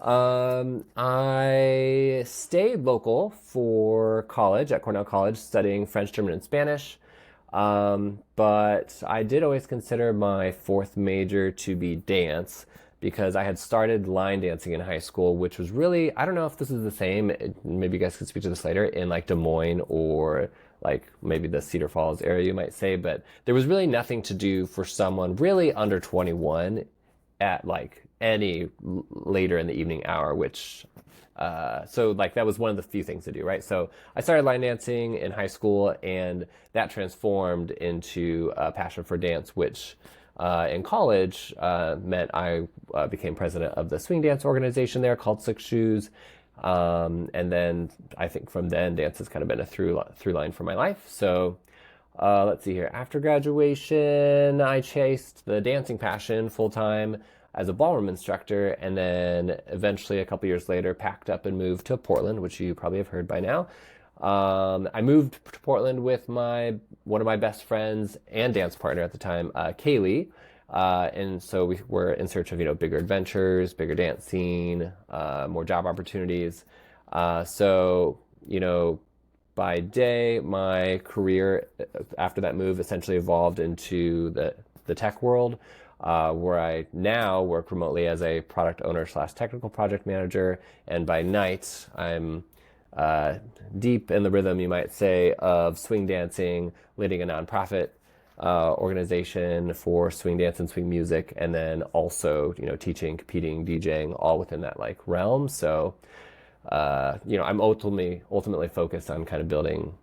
C: I stayed local for college at Cornell College, studying French, German, and Spanish. But I did always consider my fourth major to be dance because I had started line dancing in high school, which was really, I don't know if this is the same, maybe you guys could speak to this later, in like Des Moines or like maybe the Cedar Falls area, you might say, but there was really nothing to do for someone really under 21 at like any later in the evening hour, which so like that was one of the few things to do, right? So I started line dancing in high school, and that transformed into a passion for dance, which in college meant I became president of the swing dance organization there called Six Shoes. And then I think from then dance has kind of been a through line for my life. So let's see here. After graduation, I chased the dancing passion full time as a ballroom instructor, and then eventually a couple years later packed up and moved to Portland, which you probably have heard by now. I moved to Portland with one of my best friends and dance partner at the time, Kaylee. And so we were in search of, bigger adventures, bigger dance scene, more job opportunities. So, by day, my career after that move essentially evolved into the tech world, where I now work remotely as a product owner / technical project manager. And by night, I'm deep in the rhythm, you might say, of swing dancing, leading a nonprofit organization for swing dance and swing music, and then also, teaching, competing, DJing, all within that like realm. So, I'm ultimately focused on kind of building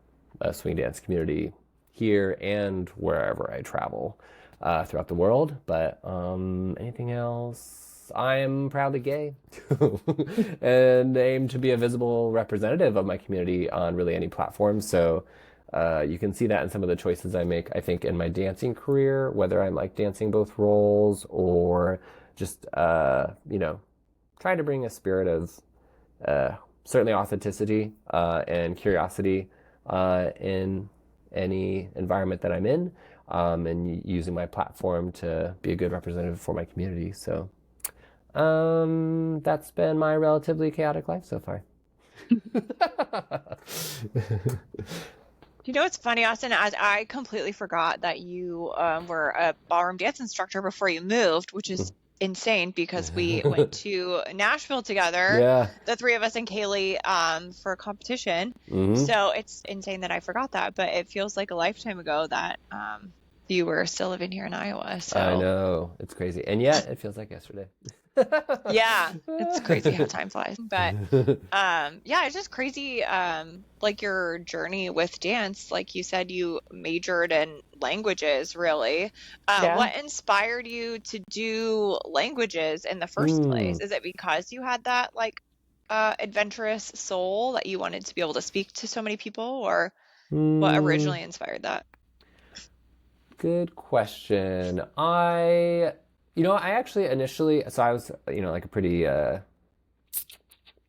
C: a swing dance community here and wherever I travel throughout the world. But anything else? I am proudly gay and aim to be a visible representative of my community on really any platform. So you can see that in some of the choices I make, I think, in my dancing career, whether I'm like dancing both roles or just, trying to bring a spirit of certainly authenticity and curiosity in any environment that I'm in, and using my platform to be a good representative for my community. So that's been my relatively chaotic life so far.
A: What's funny, Austin? I completely forgot that you were a ballroom dance instructor before you moved, which is insane because we went to Nashville together, the three of us and Kaylee, for a competition. So it's insane that I forgot that, but it feels like a lifetime ago that you were still living here in Iowa. So
C: I know, it's crazy, and yet it feels like yesterday.
A: Yeah, it's crazy how time flies. But it's just crazy, like your journey with dance. Like you said, you majored in languages, really. What inspired you to do languages in the first place? Is it because you had that like adventurous soul that you wanted to be able to speak to so many people, or what originally inspired that?
C: Good question. I actually initially, so I was, like a pretty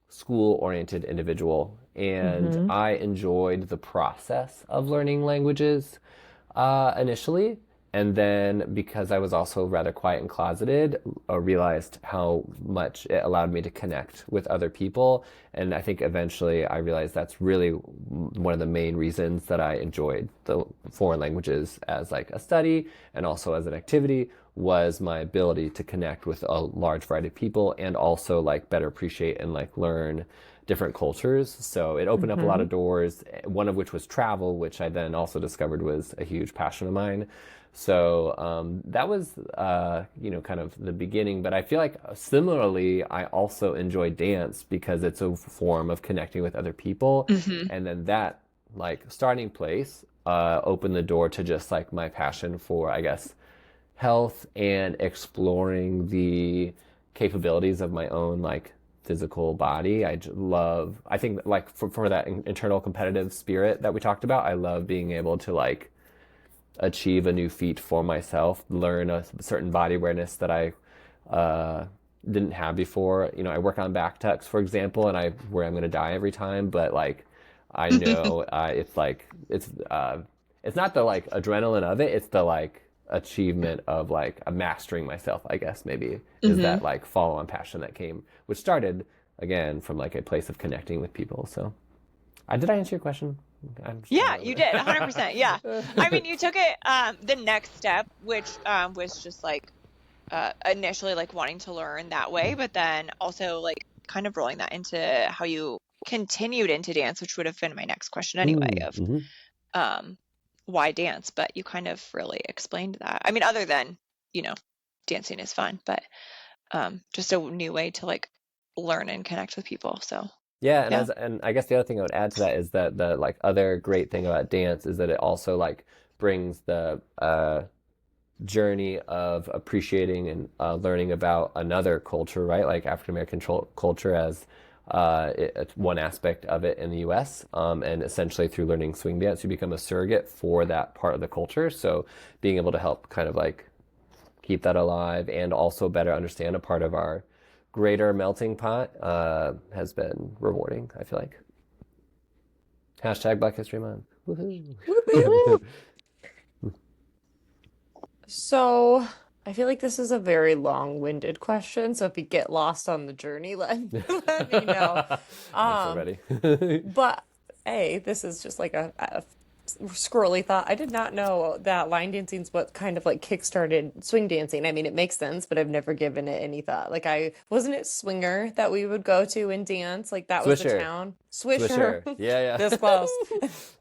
C: school-oriented individual, and I enjoyed the process of learning languages initially. And then because I was also rather quiet and closeted, I realized how much it allowed me to connect with other people. And I think eventually I realized that's really one of the main reasons that I enjoyed the foreign languages as like a study and also as an activity, was my ability to connect with a large variety of people and also like better appreciate and like learn different cultures. So it opened up a lot of doors, one of which was travel, which I then also discovered was a huge passion of mine. So that was, kind of the beginning. But I feel like similarly, I also enjoy dance because it's a form of connecting with other people. And then that like starting place opened the door to just like my passion for, I guess, health and exploring the capabilities of my own like physical body. I think like for that internal competitive spirit that we talked about, I love being able to like achieve a new feat for myself, learn a certain body awareness that I didn't have before. I work on back tucks, for example, and where I'm going to die every time, but like I know it's not the like adrenaline of it, it's the like achievement of like a mastering myself, I guess maybe is that like follow on passion that came, which started again from like a place of connecting with people. So did I answer your question?
A: Yeah, you did 100%. Yeah. I mean, you took it, the next step, which, was just like, initially like wanting to learn that way, but then also like kind of rolling that into how you continued into dance, which would have been my next question anyway of, why dance, but you kind of really explained that. I mean, other than, dancing is fun, but, just a new way to like learn and connect with people. So
C: yeah,
A: yeah.
C: and I guess the other thing I would add to that is that the like other great thing about dance is that it also like brings the journey of appreciating and learning about another culture, right? Like African American culture as it's one aspect of it in the U.S. And essentially through learning swing dance, you become a surrogate for that part of the culture. So being able to help kind of like keep that alive and also better understand a part of our greater melting pot has been rewarding, I feel like. Hashtag Black History Month. Woohoo.
B: So I feel like this is a very long-winded question. So if you get lost on the journey, let me know.
C: I'm so ready.
B: But hey, this is just like a squirrely thought. I did not know that line dancing is what kind of like kickstarted swing dancing. I mean, it makes sense, but I've never given it any thought. Like wasn't it Swinger that we would go to and dance? Like that was the
C: Swisher.
B: town. Swisher.
C: Yeah.
B: This close.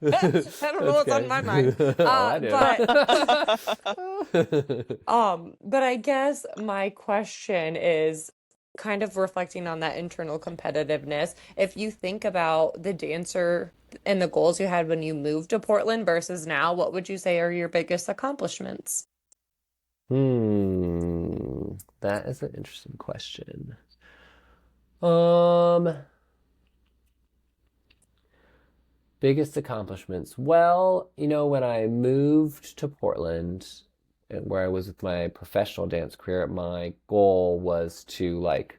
B: I don't know what's on my mind.
C: I do.
B: But I guess my question is kind of reflecting on that internal competitiveness. If you think about the dancer and the goals you had when you moved to Portland versus now, what would you say are your biggest accomplishments?
C: That is an interesting question. Biggest accomplishments. Well, when I moved to Portland, where I was with my professional dance career, my goal was to like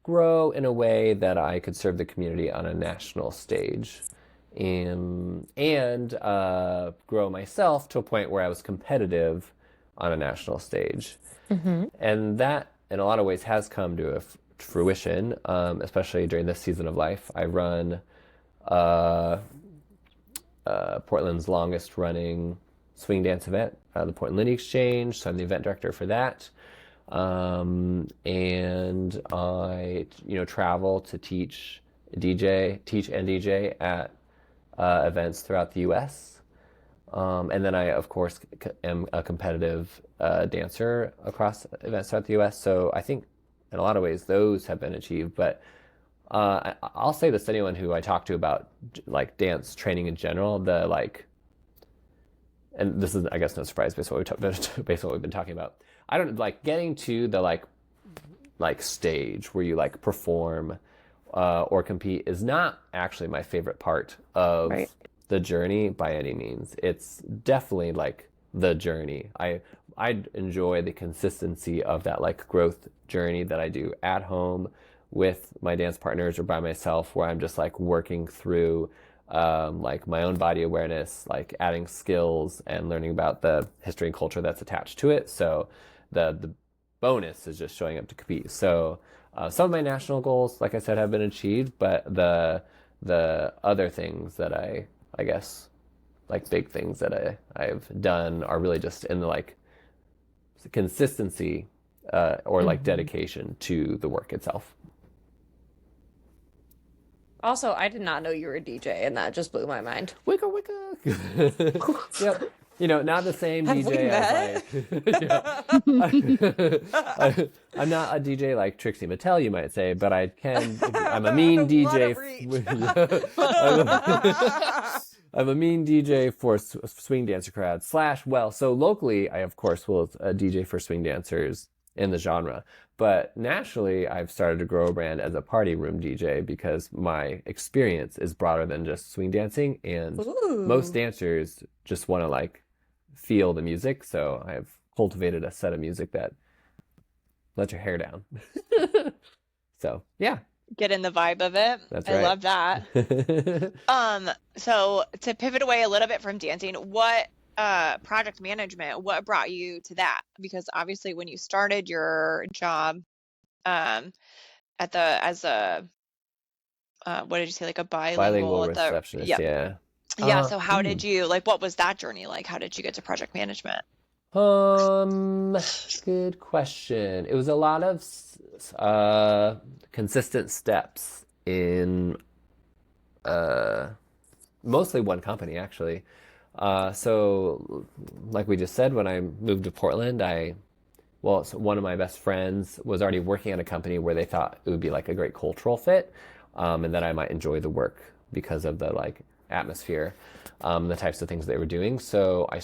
C: grow in a way that I could serve the community on a national stage and grow myself to a point where I was competitive on a national stage. And that, in a lot of ways, has come to fruition, especially during this season of life. I run Portland's longest running swing dance event, the Portland Lineage Exchange. So I'm the event director for that. And I, travel to teach and DJ at events throughout the U.S. And then I, of course, am a competitive dancer across events throughout the U.S. So I think in a lot of ways those have been achieved. But I'll say this to anyone who I talk to about like dance training in general, and this is, I guess, no surprise based on what we've been talking about. I don't like getting to the like stage where you like perform or compete is not actually my favorite part of the journey by any means. It's definitely like the journey. I enjoy the consistency of that like growth journey that I do at home with my dance partners or by myself, where I'm just like working through like my own body awareness, like adding skills and learning about the history and culture that's attached to it. So the bonus is just showing up to compete. So some of my national goals, like I said, have been achieved, but the other things that I guess like big things that I've done are really just in the like consistency or like dedication to the work itself.
B: Also, I did not know you were a DJ, and that just blew my mind.
C: Wicca wicca. Yep. Not the same
B: Have
C: DJ as I'm not a DJ like Trixie Mattel, you might say, but I'm a mean DJ. I'm a mean DJ for swing dancer crowd / so locally, I of course will DJ for swing dancers in the genre. But nationally, I've started to grow a brand as a party room DJ because my experience is broader than just swing dancing, and most dancers just want to like feel the music. So I've cultivated a set of music that lets your hair down. So yeah.
A: Get in the vibe of it.
C: That's
A: I
C: right.
A: love that. So to pivot away a little bit from dancing, what project management, what brought you to that? Because obviously when you started your job as a what did you say, like a
C: Bilingual
A: bilingual at the
C: receptionist, yeah.
A: yeah, so how did you, like, what was that journey like? How did you get to project management?
C: Good question. It was a lot of consistent steps in mostly one company, actually. So, like we just said, when I moved to Portland, so one of my best friends was already working at a company where they thought it would be like a great cultural fit, and that I might enjoy the work because of the like atmosphere, the types of things they were doing. So I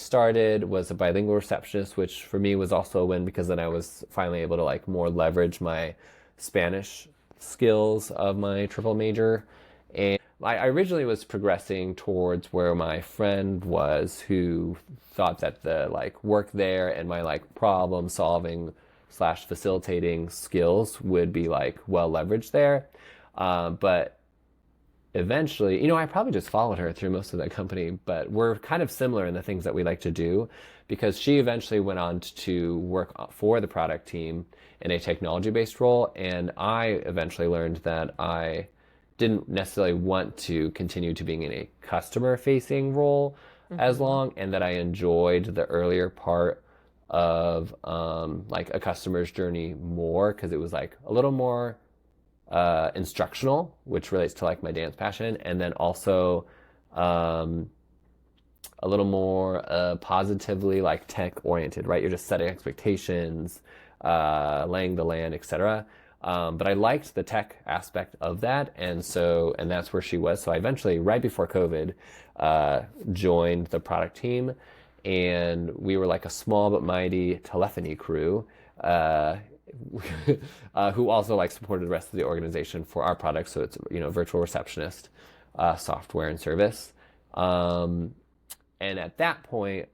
C: was a bilingual receptionist, which for me was also a win because then I was finally able to like more leverage my Spanish skills of my triple major. And I originally was progressing towards where my friend was, who thought that the like work there and my like problem solving slash facilitating skills would be like well leveraged there. But eventually, I probably just followed her through most of that company, but we're kind of similar in the things that we like to do because she eventually went on to work for the product team in a technology based role. And I eventually learned that I didn't necessarily want to continue to being in a customer facing role as long, and that I enjoyed the earlier part of like a customer's journey more because it was like a little more instructional, which relates to like my dance passion, and then also a little more positively like tech oriented, right? You're just setting expectations, laying the land, etc. But I liked the tech aspect of that, and that's where she was. So I eventually, right before COVID, joined the product team, and we were like a small but mighty telephony crew, who also like supported the rest of the organization for our product. So it's virtual receptionist software and service. And at that point,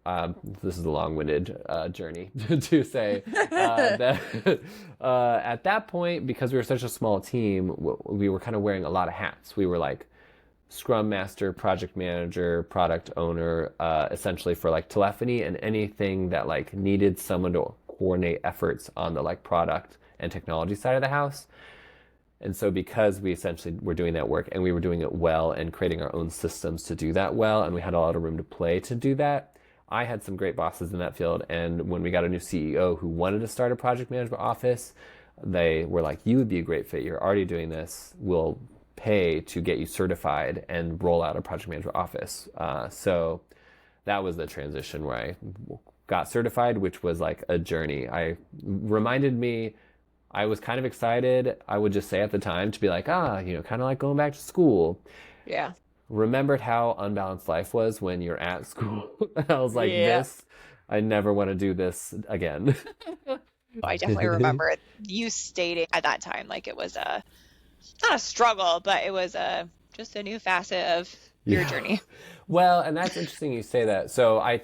C: this is a long-winded journey to say that at that point, because we were such a small team, we were kind of wearing a lot of hats. We were like Scrum Master, Project Manager, Product Owner, essentially for like telephony and anything that like needed someone to coordinate efforts on the like product and technology side of the house. And so because we essentially were doing that work and we were doing it well and creating our own systems to do that well, and we had a lot of room to play to do that, I had some great bosses in that field. And when we got a new CEO who wanted to start a project management office, they were like, you would be a great fit. You're already doing this. We'll pay to get you certified and roll out a project management office. So that was the transition where I got certified, which was like a journey. I was kind of excited, I would just say at the time, to be like, kind of like going back to school.
A: Yeah.
C: Remembered how unbalanced life was when you're at school. I was like, I never want to do this again.
A: I definitely remember you stating at that time, like it was not a struggle, but it was just a new facet of your journey.
C: Well, and that's interesting you say that. So I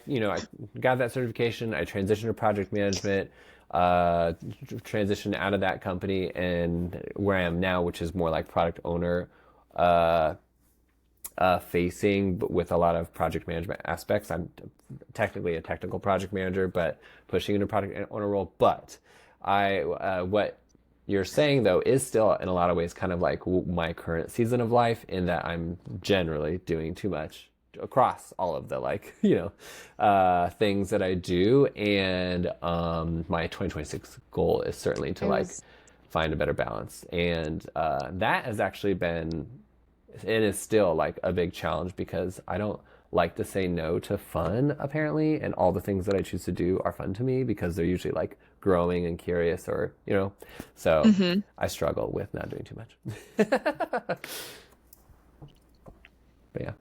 C: got that certification. I transitioned to project management, transitioned out of that company, and where I am now, which is more like product owner facing, but with a lot of project management aspects. I'm technically a technical project manager, but pushing into product owner role. But what you're saying though is still in a lot of ways kind of like my current season of life, in that I'm generally doing too much across all of the things that I do, and my 2026 goal is certainly to find a better balance, and that has actually been, it is still like a big challenge because I don't like to say no to fun apparently, and all the things that I choose to do are fun to me because they're usually like growing and curious, or so I struggle with not doing too much. But yeah,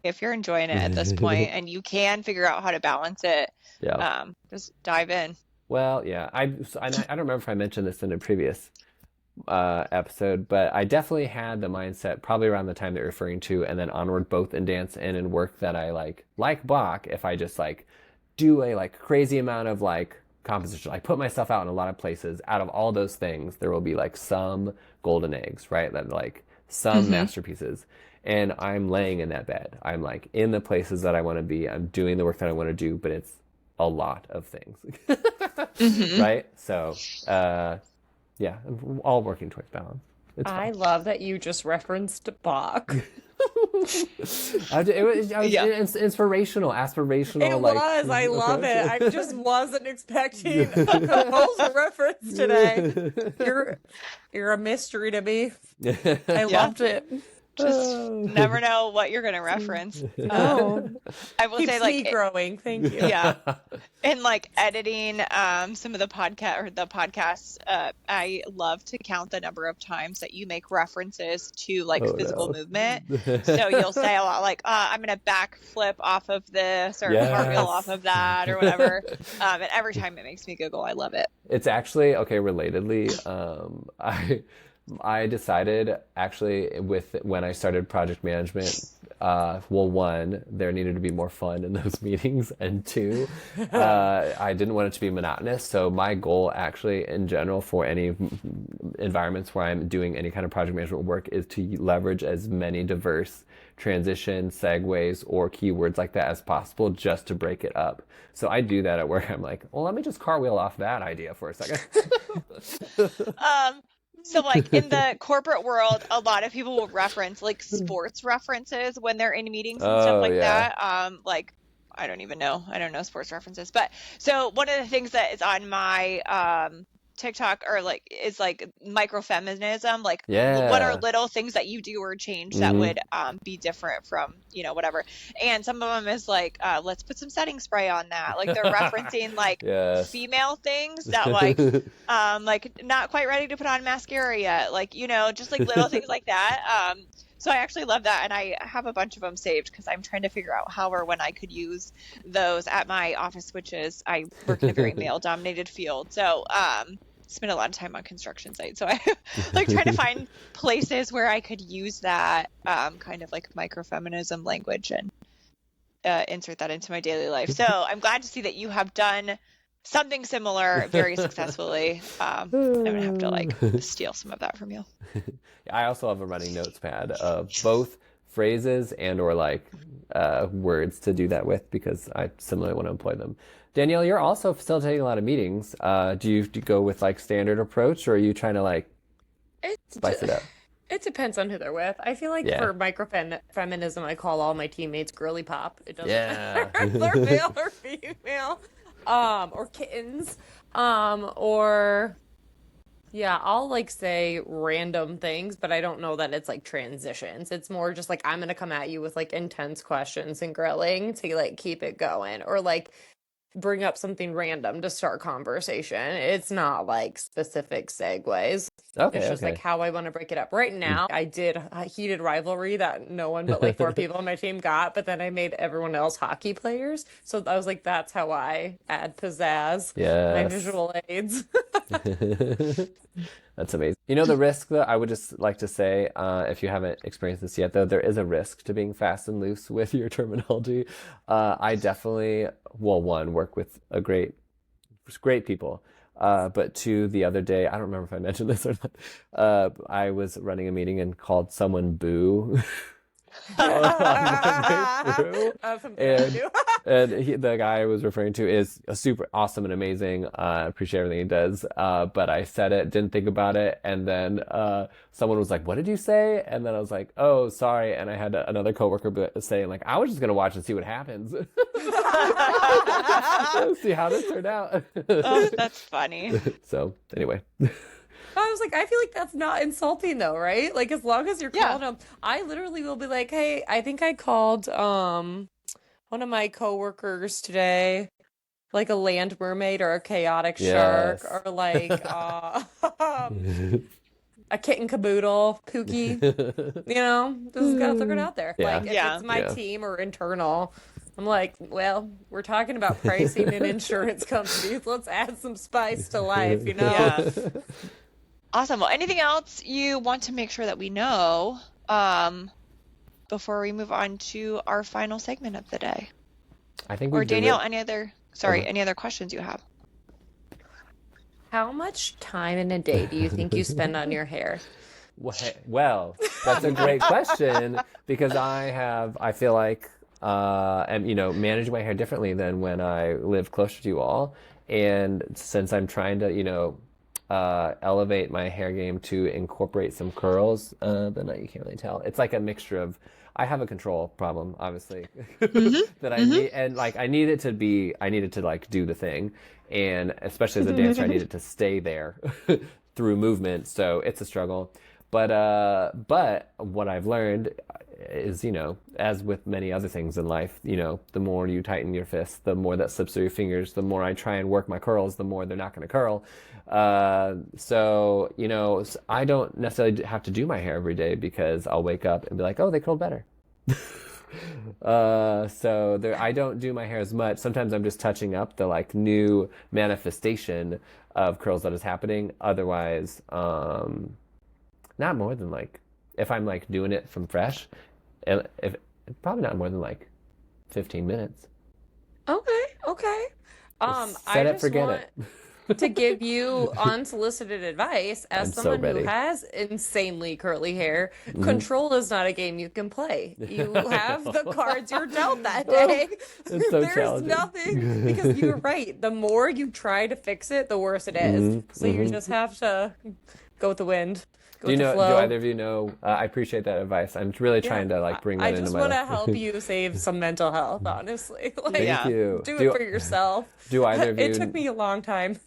A: if you're enjoying it at this point and you can figure out how to balance it, just dive in.
C: Well, yeah, I don't remember if I mentioned this in a previous episode, but I definitely had the mindset probably around the time that you're referring to, and then onward, both in dance and in work, that I like Bach, if I just like do a like crazy amount of like composition, I put myself out in a lot of places, out of all those things there will be like some golden eggs, right? That like some masterpieces. and I'm laying in that bed. I'm like in the places that I want to be. I'm doing the work that I want to do, but it's a lot of things. Right? So, yeah, I'm all working towards balance. It's
B: I
C: fun.
B: love that you just referenced Bach.
A: Yeah.
C: Inspirational, aspirational.
B: It
C: like,
B: was. I love it.
C: approach.
B: I just wasn't expecting a composer reference today. You're a mystery to me. I
A: Yeah.
B: loved it.
A: Just never know what you're going to reference.
B: No.
A: I will say,
B: Keeps
A: like,
B: me growing. Thank you.
A: yeah. In like editing some of the podcasts, I love to count the number of times that you make references to like physical movement. So you'll say a lot like, I'm gonna backflip off of this or cartwheel off of that or whatever. And every time it makes me giggle. I love it.
C: It's actually okay. Relatedly, I decided actually when I started project management, well, one, there needed to be more fun in those meetings, and two, I didn't want it to be monotonous. So my goal actually in general for any environments where I'm doing any kind of project management work is to leverage as many diverse transitions, segues, or keywords like that as possible just to break it up. So I do that at work. I'm like, well, let me just cartwheel off that idea for a second.
A: So like in the corporate world, a lot of people will reference like sports references when they're in meetings and stuff like that. Like I don't even know. I don't know sports references. But so one of the things that is on my TikTok or like is like microfeminism. Like what are little things that you do or change that would be different from, you know, whatever. And some of them is like, let's put some setting spray on that. Like they're referencing like female things that like not quite ready to put on mascara yet. Like, you know, just like little things like that. So I actually love that, and I have a bunch of them saved because I'm trying to figure out how or when I could use those at my office, which is I work in a very male-dominated field. So spend a lot of time on construction sites. So I like trying to find places where I could use that kind of like microfeminism language and insert that into my daily life. So I'm glad to see that you have done something similar very successfully. I'm gonna have to like steal some of that from you.
C: I also have a running notes pad of both phrases and or like words to do that with because I similarly want to employ them. Danielle, you're also facilitating a lot of meetings. Do you go with like standard approach or are you trying to like spice it up?
B: It depends on who they're with. I feel like for microfeminism, I call all my teammates girly pop. It doesn't matter if they're male or female. Or kittens. Or I'll like say random things, but I don't know that it's like transitions. It's more just like I'm gonna come at you with like intense questions and grilling to like keep it going, or like bring up something random to start conversation. It's not like specific segues. It's just like how I want to break it up. Right now, I did a heated rivalry that no one but like 4 people on my team got, but then I made everyone else hockey players. So I was like, that's how I add pizzazz. My visual aids.
C: That's amazing. You know, the risk, though, I would just like to say, if you haven't experienced this yet, though, there is a risk to being fast and loose with your terminology. I definitely, well, one, work with great people. But two, the other day, I don't remember if I mentioned this or not, I was running a meeting and called someone boo. The guy I was referring to is a super awesome and amazing. Appreciate everything he does. But I said it, didn't think about it, and then someone was like, "What did you say?" And then I was like, "Oh, sorry." And I had another coworker saying, "Like, I was just gonna watch and see what happens, see how this turned out."
A: Oh, that's funny.
C: So anyway.
B: I was like, I feel like that's not insulting though, right? Like as long as you're calling them, I literally will be like, hey, I think I called one of my coworkers today, like a land mermaid or a chaotic shark or like a kitten caboodle, Pookie. You know, just gotta throw it out there. Like if it's my team or internal, I'm like, well, we're talking about pricing and insurance companies. Let's add some spice to life, you know?
A: Yeah. Awesome. Well, anything else you want to make sure that we know before we move on to our final segment of the day?
C: I think
A: or Danielle, any other questions you have?
B: How much time in a day do you think you spend on your hair?
C: Well, That's a great question because I feel like, am manage my hair differently than when I lived closer to you all. And since I'm trying to, elevate my hair game to incorporate some curls, then you can't really tell. It's like a mixture of, I have a control problem, obviously, that I need, and like I need it to like do the thing, and especially as a dancer, I need it to stay there through movement. So it's a struggle, but what I've learned is, as with many other things in life, the more you tighten your fist, the more that slips through your fingers. The more I try and work my curls, the more they're not going to curl. So I don't necessarily have to do my hair every day because I'll wake up and be like, oh, they curled better. So I don't do my hair as much. Sometimes I'm just touching up the like new manifestation of curls that is happening. Otherwise, not more than like, if I'm like doing it from fresh, if probably not more than like 15 minutes.
B: Okay.
C: Set it, forget it.
B: To give you unsolicited advice, as someone
C: who
B: has insanely curly hair, control is not a game you can play. You have the cards you're dealt that day.
C: It's so
B: There's nothing, because you're right. The more you try to fix it, the worse it is. So you just have to go with the wind. Do
C: either of you know? I appreciate that advice. I'm really trying to like bring that into my life.
B: I just want to help you save some mental health, honestly.
C: Thank you.
B: Do it for yourself.
C: Do either of you?
B: It took me a long time.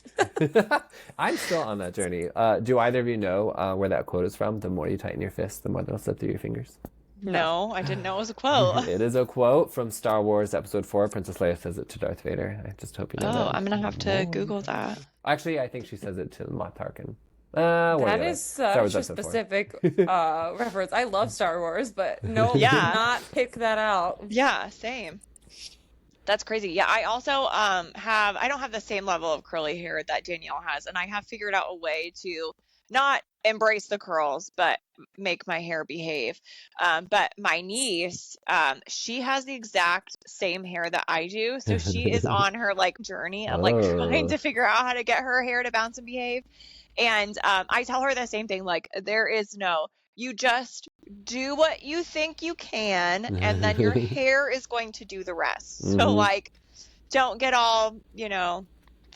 C: I'm still on that journey. Do either of you know where that quote is from? The more you tighten your fist, the more they'll slip through your fingers.
A: No, I didn't know it was a quote.
C: It is a quote from Star Wars Episode 4. Princess Leia says it to Darth Vader. I just hope you know that.
A: Oh, I'm going to have to Google that.
C: Actually, I think she says it to Moff Tarkin.
B: That is such a specific reference. I love Star Wars, but no, did not pick that out.
A: Yeah, same. That's crazy. Yeah, I also I don't have the same level of curly hair that Danielle has, and I have figured out a way to not embrace the curls, but make my hair behave. But my niece, she has the exact same hair that I do, so she is on her like journey of like trying to figure out how to get her hair to bounce and behave. And I tell her the same thing, like, there is you just do what you think you can, and then your hair is going to do the rest. So, like, don't get all,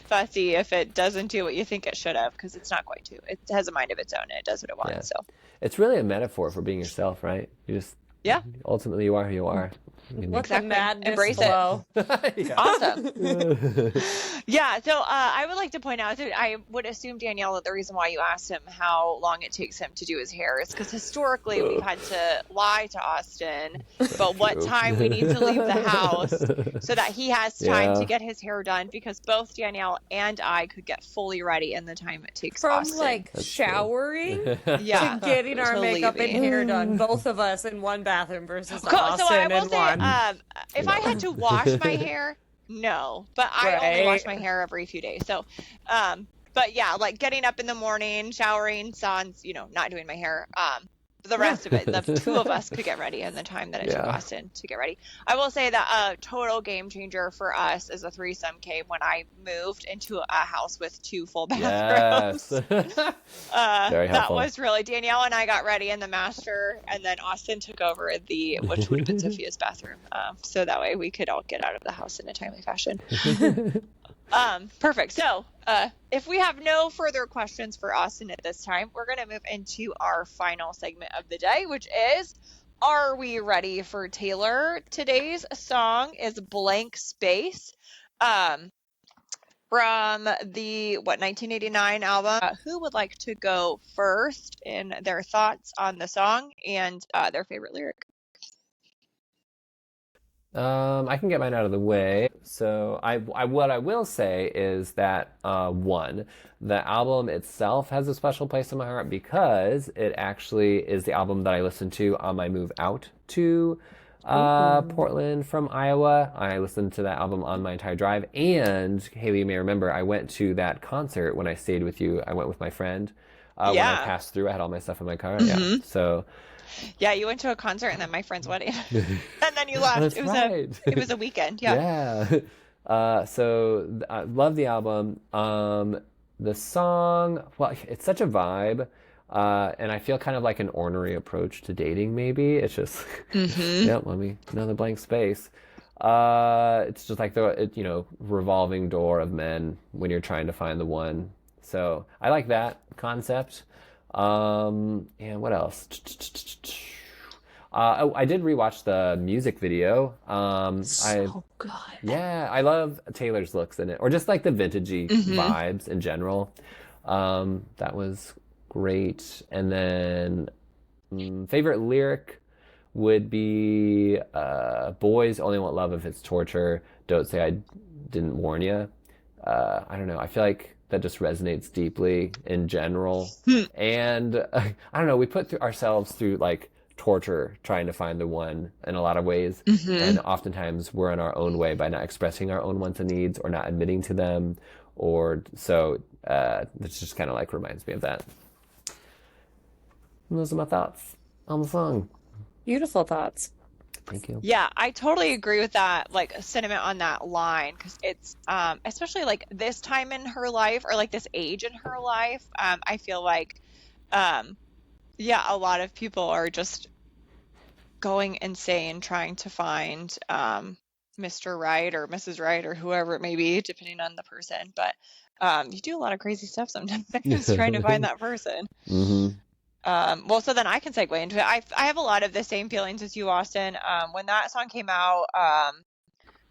A: fussy if it doesn't do what you think it should have, because it's not going to. It has a mind of its own, and it does what it wants. So
C: it's really a metaphor for being yourself, right? You just, ultimately, you are who you are.
B: What's the madness
A: Embrace
B: flow.
A: it. Awesome. Yeah, so I would like to point out that I would assume, Danielle, that the reason why you asked him how long it takes him to do his hair is because historically we've had to lie to Austin about what time we need to leave the house so that he has time to get his hair done, because both Danielle and I could get fully ready in the time it takes
B: From
A: Austin.
B: like showering to getting our makeup and hair done, both of us in one bathroom versus Austin
A: so I will
B: in
A: say,
B: one.
A: if I had to wash my hair, no, but I only wash my hair every few days. So, but yeah, like getting up in the morning, showering, sans, not doing my hair. The rest of it, the two of us could get ready in the time that it took Austin to get ready. I will say that a total game changer for us as a threesome came when I moved into a house with 2 full bathrooms.
C: Yes. Very helpful.
A: That was really, Danielle and I got ready in the master, and then Austin took over which would have been Sophia's bathroom. So that way we could all get out of the house in a timely fashion. Perfect. So, if we have no further questions for Austin at this time, we're going to move into our final segment of the day, which is, are we ready for Taylor? Today's song is Blank Space, from the 1989 album. Who would like to go first in their thoughts on the song and their favorite lyric?
C: I can get mine out of the way. So what I will say is that one, the album itself has a special place in my heart because it actually is the album that I listened to on my move out to Portland from Iowa. I listened to that album on my entire drive. And Haley, you may remember, I went to that concert when I stayed with you. I went with my friend. When I passed through, I had all my stuff in my car. Yeah. So.
A: Yeah, you went to a concert and then my friend's wedding, and then you left. It was a weekend. Yeah.
C: So I love the album. The song, well, it's such a vibe. And I feel kind of like an ornery approach to dating, maybe. It's just, yep, let me, another blank space. It's just like the revolving door of men when you're trying to find the one. So I like that concept. And what else? I did rewatch the music video.
B: So good.
C: Yeah, I love Taylor's looks in it, or just like the vintagey vibes in general. That was great. And then favorite lyric would be boys only want love if it's torture. Don't say I didn't warn you. I don't know. I feel like that just resonates deeply in general. And I don't know. We put ourselves through like torture trying to find the one in a lot of ways. And oftentimes we're in our own way by not expressing our own wants and needs or not admitting to them. Or so this just kind of like reminds me of that. And those are my thoughts on the song.
B: Beautiful thoughts.
C: Thank you.
A: Yeah, I totally agree with that, like sentiment on that line, because it's especially like this time in her life or like this age in her life. I feel like, yeah, a lot of people are just going insane trying to find Mr. Right or Mrs. Right or whoever it may be, depending on the person. But you do a lot of crazy stuff sometimes trying to find that person. Well, so then I can segue into it. I have a lot of the same feelings as you, Austin. When that song came out,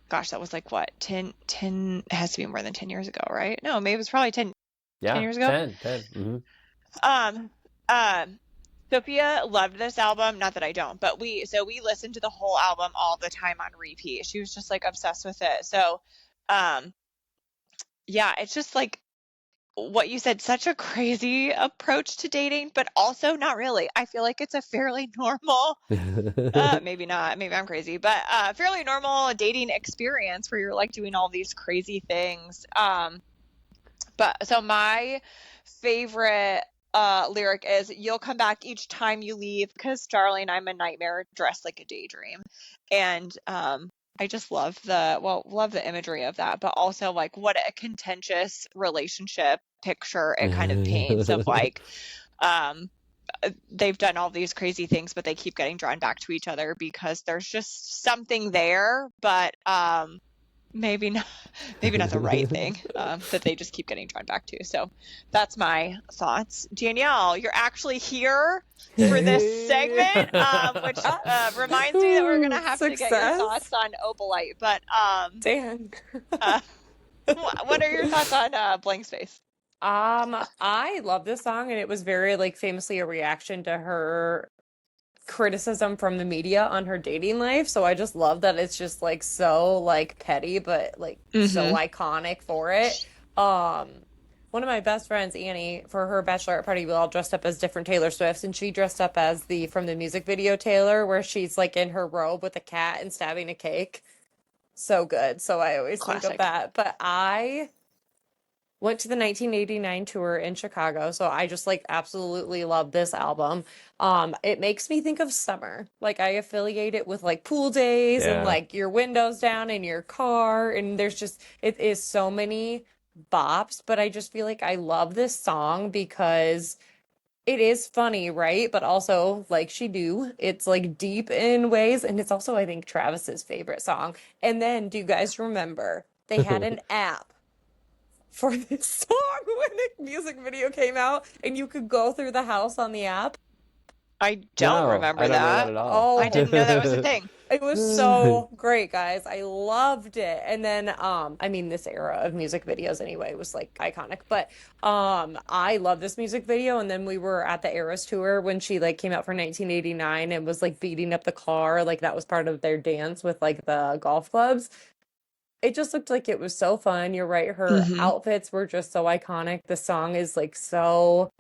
A: gosh, that was like what, 10, it has to be more than 10 years ago, right? No, maybe it was probably 10 years ago.
C: 10.
A: Sophia loved this album. Not that I don't, but we listened to the whole album all the time on repeat. She was just like obsessed with it. So, yeah, it's just like what you said, such a crazy approach to dating, but also not really. I feel like it's a fairly normal, maybe not, maybe I'm crazy, but fairly normal dating experience where you're like doing all these crazy things. But so my favorite lyric is, "You'll come back each time you leave, 'cause darling, I'm a nightmare dressed like a daydream." And I just love the imagery of that, but also like what a contentious relationship picture it kind of paints of like they've done all these crazy things, but they keep getting drawn back to each other because there's just something there, but maybe not the right thing, that they just keep getting drawn back to. So that's my thoughts. Danielle, you're actually here for this segment, which reminds me that we're gonna have to get your thoughts on Opalite. But
B: Dan.
A: what are your thoughts on Blank Space?
B: I love this song, and it was very like famously a reaction to her criticism from the media on her dating life. So I just love that it's just like so like petty, but like so iconic for it. One of my best friends, Annie, for her bachelorette party, we all dressed up as different Taylor Swifts, and she dressed up as from the music video Taylor, where she's like in her robe with a cat and stabbing a cake. So good. So I always think of that. But I went to the 1989 tour in Chicago, so I just like absolutely love this album. It makes me think of summer. Like I affiliate it with like pool days and like your windows down in your car, and there's just it is so many bops, but I just feel like I love this song because it is funny, right? But also like it's like deep in ways, and it's also I think Travis's favorite song. And then do you guys remember they had an app for this song when the music video came out, and you could go through the house on the app?
A: I don't remember that
C: at all.
A: Oh, I didn't know that was a thing.
B: It was so great, guys. I loved it. And then I mean, this era of music videos anyway was like iconic, but I love this music video. And then we were at the Eras tour when she like came out for 1989 and was like beating up the car, like that was part of their dance with like the golf clubs. It just looked like it was so fun. You're right. Her outfits were just so iconic. The song is like so,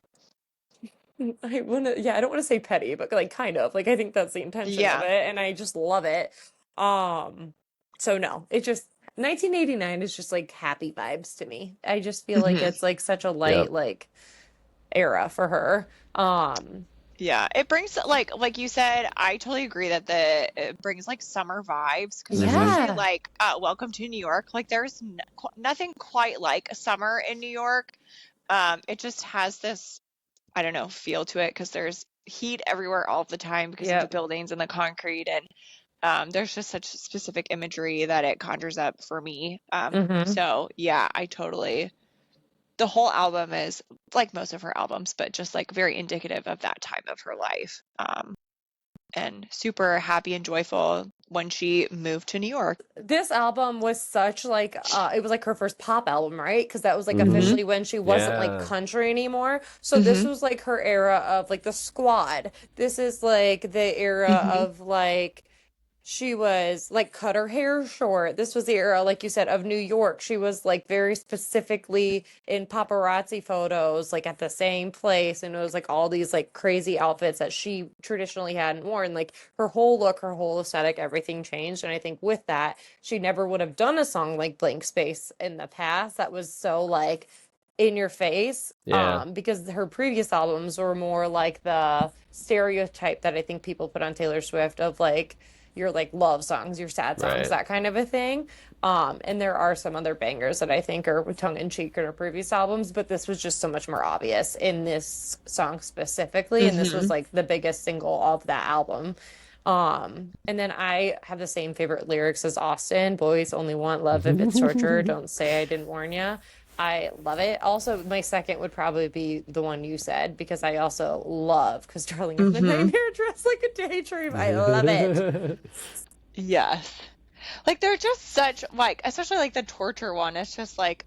B: I don't want to say petty, but like kind of like, I think that's the intention of it. And I just love it. So no, it just, 1989 is just like happy vibes to me. I just feel like it's like such a light, like era for her.
A: Yeah, it brings like you said, I totally agree that it brings like summer vibes, because especially like Welcome to New York, like there's nothing quite like a summer in New York. It just has this I don't know, feel to it, because there's heat everywhere all the time because of the buildings and the concrete, and there's just such specific imagery that it conjures up for me. So yeah, the whole album is like most of her albums, but just like very indicative of that time of her life. And super happy and joyful when she moved to New York.
B: This album was such like it was like her first pop album, right? Because that was like officially when she wasn't like country anymore. So this was like her era of like the Squad. This is like the era of like she was like cut her hair short. This was the era, like you said, of New York. She was like very specifically in paparazzi photos, like at the same place. And it was like all these like crazy outfits that she traditionally hadn't worn. Like her whole look, her whole aesthetic, everything changed. And I think with that, she never would have done a song like Blank Space in the past. That was so like in your face. Because her previous albums were more like the stereotype that I think people put on Taylor Swift of like, your like love songs, your sad songs, that kind of a thing. And there are some other bangers that I think are tongue in cheek in her previous albums, but this was just so much more obvious in this song specifically. And this was like the biggest single of that album. And then I have the same favorite lyrics as Austin. Boys only want love if it's torture. Don't say I didn't warn ya. I love it. Also, my second would probably be the one you said, because I also love Because Darling is the Nightmare Dressed Like a Daydream. I love it.
A: Yes. Like, they're just such, like, especially like the torture one. It's just like,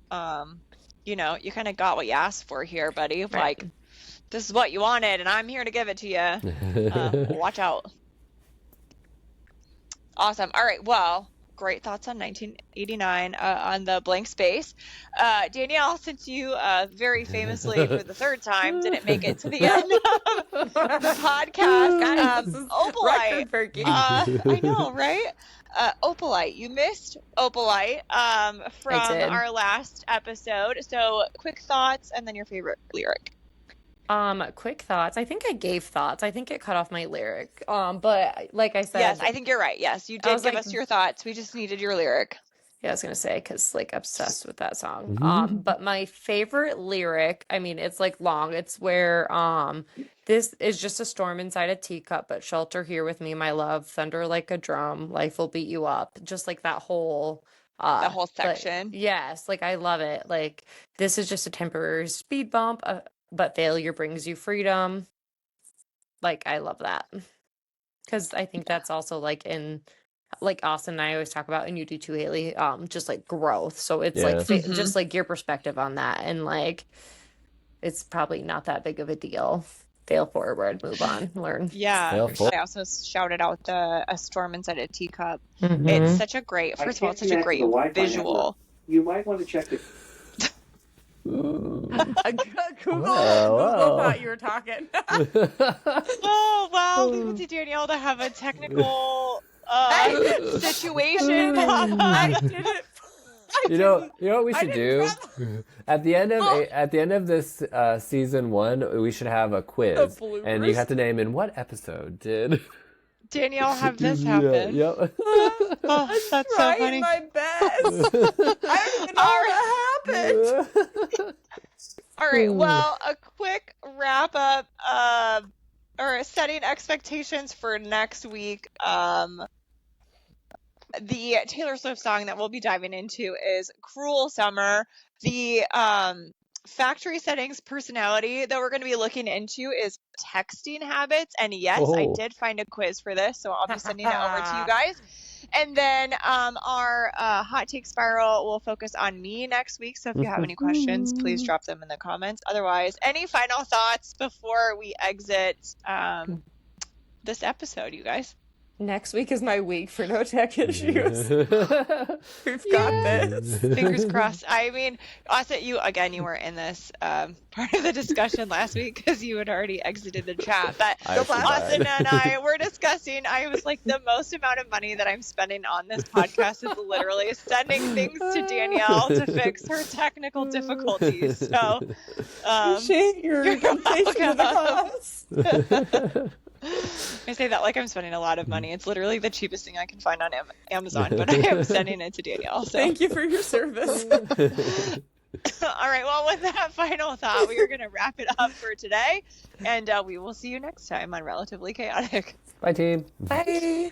A: you know, you kind of got what you asked for here, buddy. Like, this is what you wanted, and I'm here to give it to you. Watch out. Awesome. All right. Well, great thoughts on 1989 on the Blank Space. Danielle, since you very famously for the third time didn't make it to the end of the podcast, Opalite. I know, right? Opalite. You missed Opalite from our last episode. So quick thoughts and then your favorite lyric.
B: Quick thoughts. I think I gave thoughts. I think it cut off my lyric. But like I said,
A: yes, I think you're right. Yes, you did give us your thoughts. We just needed your lyric.
B: Yeah, I was gonna say, because like obsessed with that song. But my favorite lyric, I mean, it's like long. It's where this is just a storm inside a teacup, but shelter here with me, my love. Thunder like a drum, life will beat you up. Just like that whole
A: section.
B: Yes, like I love it. Like this is just a temporary speed bump. But failure brings you freedom. Like, I love that. Because I think that's also, like, in, like, Austin and I always talk about, and you do too, Haley, just, like, growth. So it's, like, just, like, your perspective on that. And, like, it's probably not that big of a deal. Fail forward, move on, learn.
A: Yeah. I also shouted out A Storm Inside a Teacup. It's such a great, first of all, it's such a great visual.
D: You might want to check the...
B: Google thought you were talking.
A: Oh, well, leave it to Danielle to have a technical situation.
B: I didn't.
C: You know what we should do? At the end of this season 1, we should have a quiz, and you have to name in what episode did
A: Danielle have this happen.
C: Yep.
A: Oh, that's so funny.
B: My best. I don't even know what happened.
A: All right. Well, a quick wrap up, or setting expectations for next week. The Taylor Swift song that we'll be diving into is "Cruel Summer." The factory settings personality that we're going to be looking into is texting habits. And yes, I did find a quiz for this, so I'll be sending it over to you guys. And then our hot take spiral will focus on me next week. So if you have any questions, please drop them in the comments. Otherwise, any final thoughts before we exit this episode, you guys?
B: Next week is my week for no tech issues. We've got this.
A: Fingers crossed. I mean, Austin, you were in this part of the discussion last week because you had already exited the chat. But Austin and I were discussing, I was like, the most amount of money that I'm spending on this podcast is literally sending things to Danielle to fix her technical difficulties. So,
B: appreciate your temptation of the cost.
A: I say that like I'm spending a lot of money. It's literally the cheapest thing I can find on Amazon, but I am sending it to Danielle. So.
B: Thank you for your service.
A: All right. Well, with that final thought, we are going to wrap it up for today. And we will see you next time on Relatively Chaotic.
C: Bye, team.
B: Bye.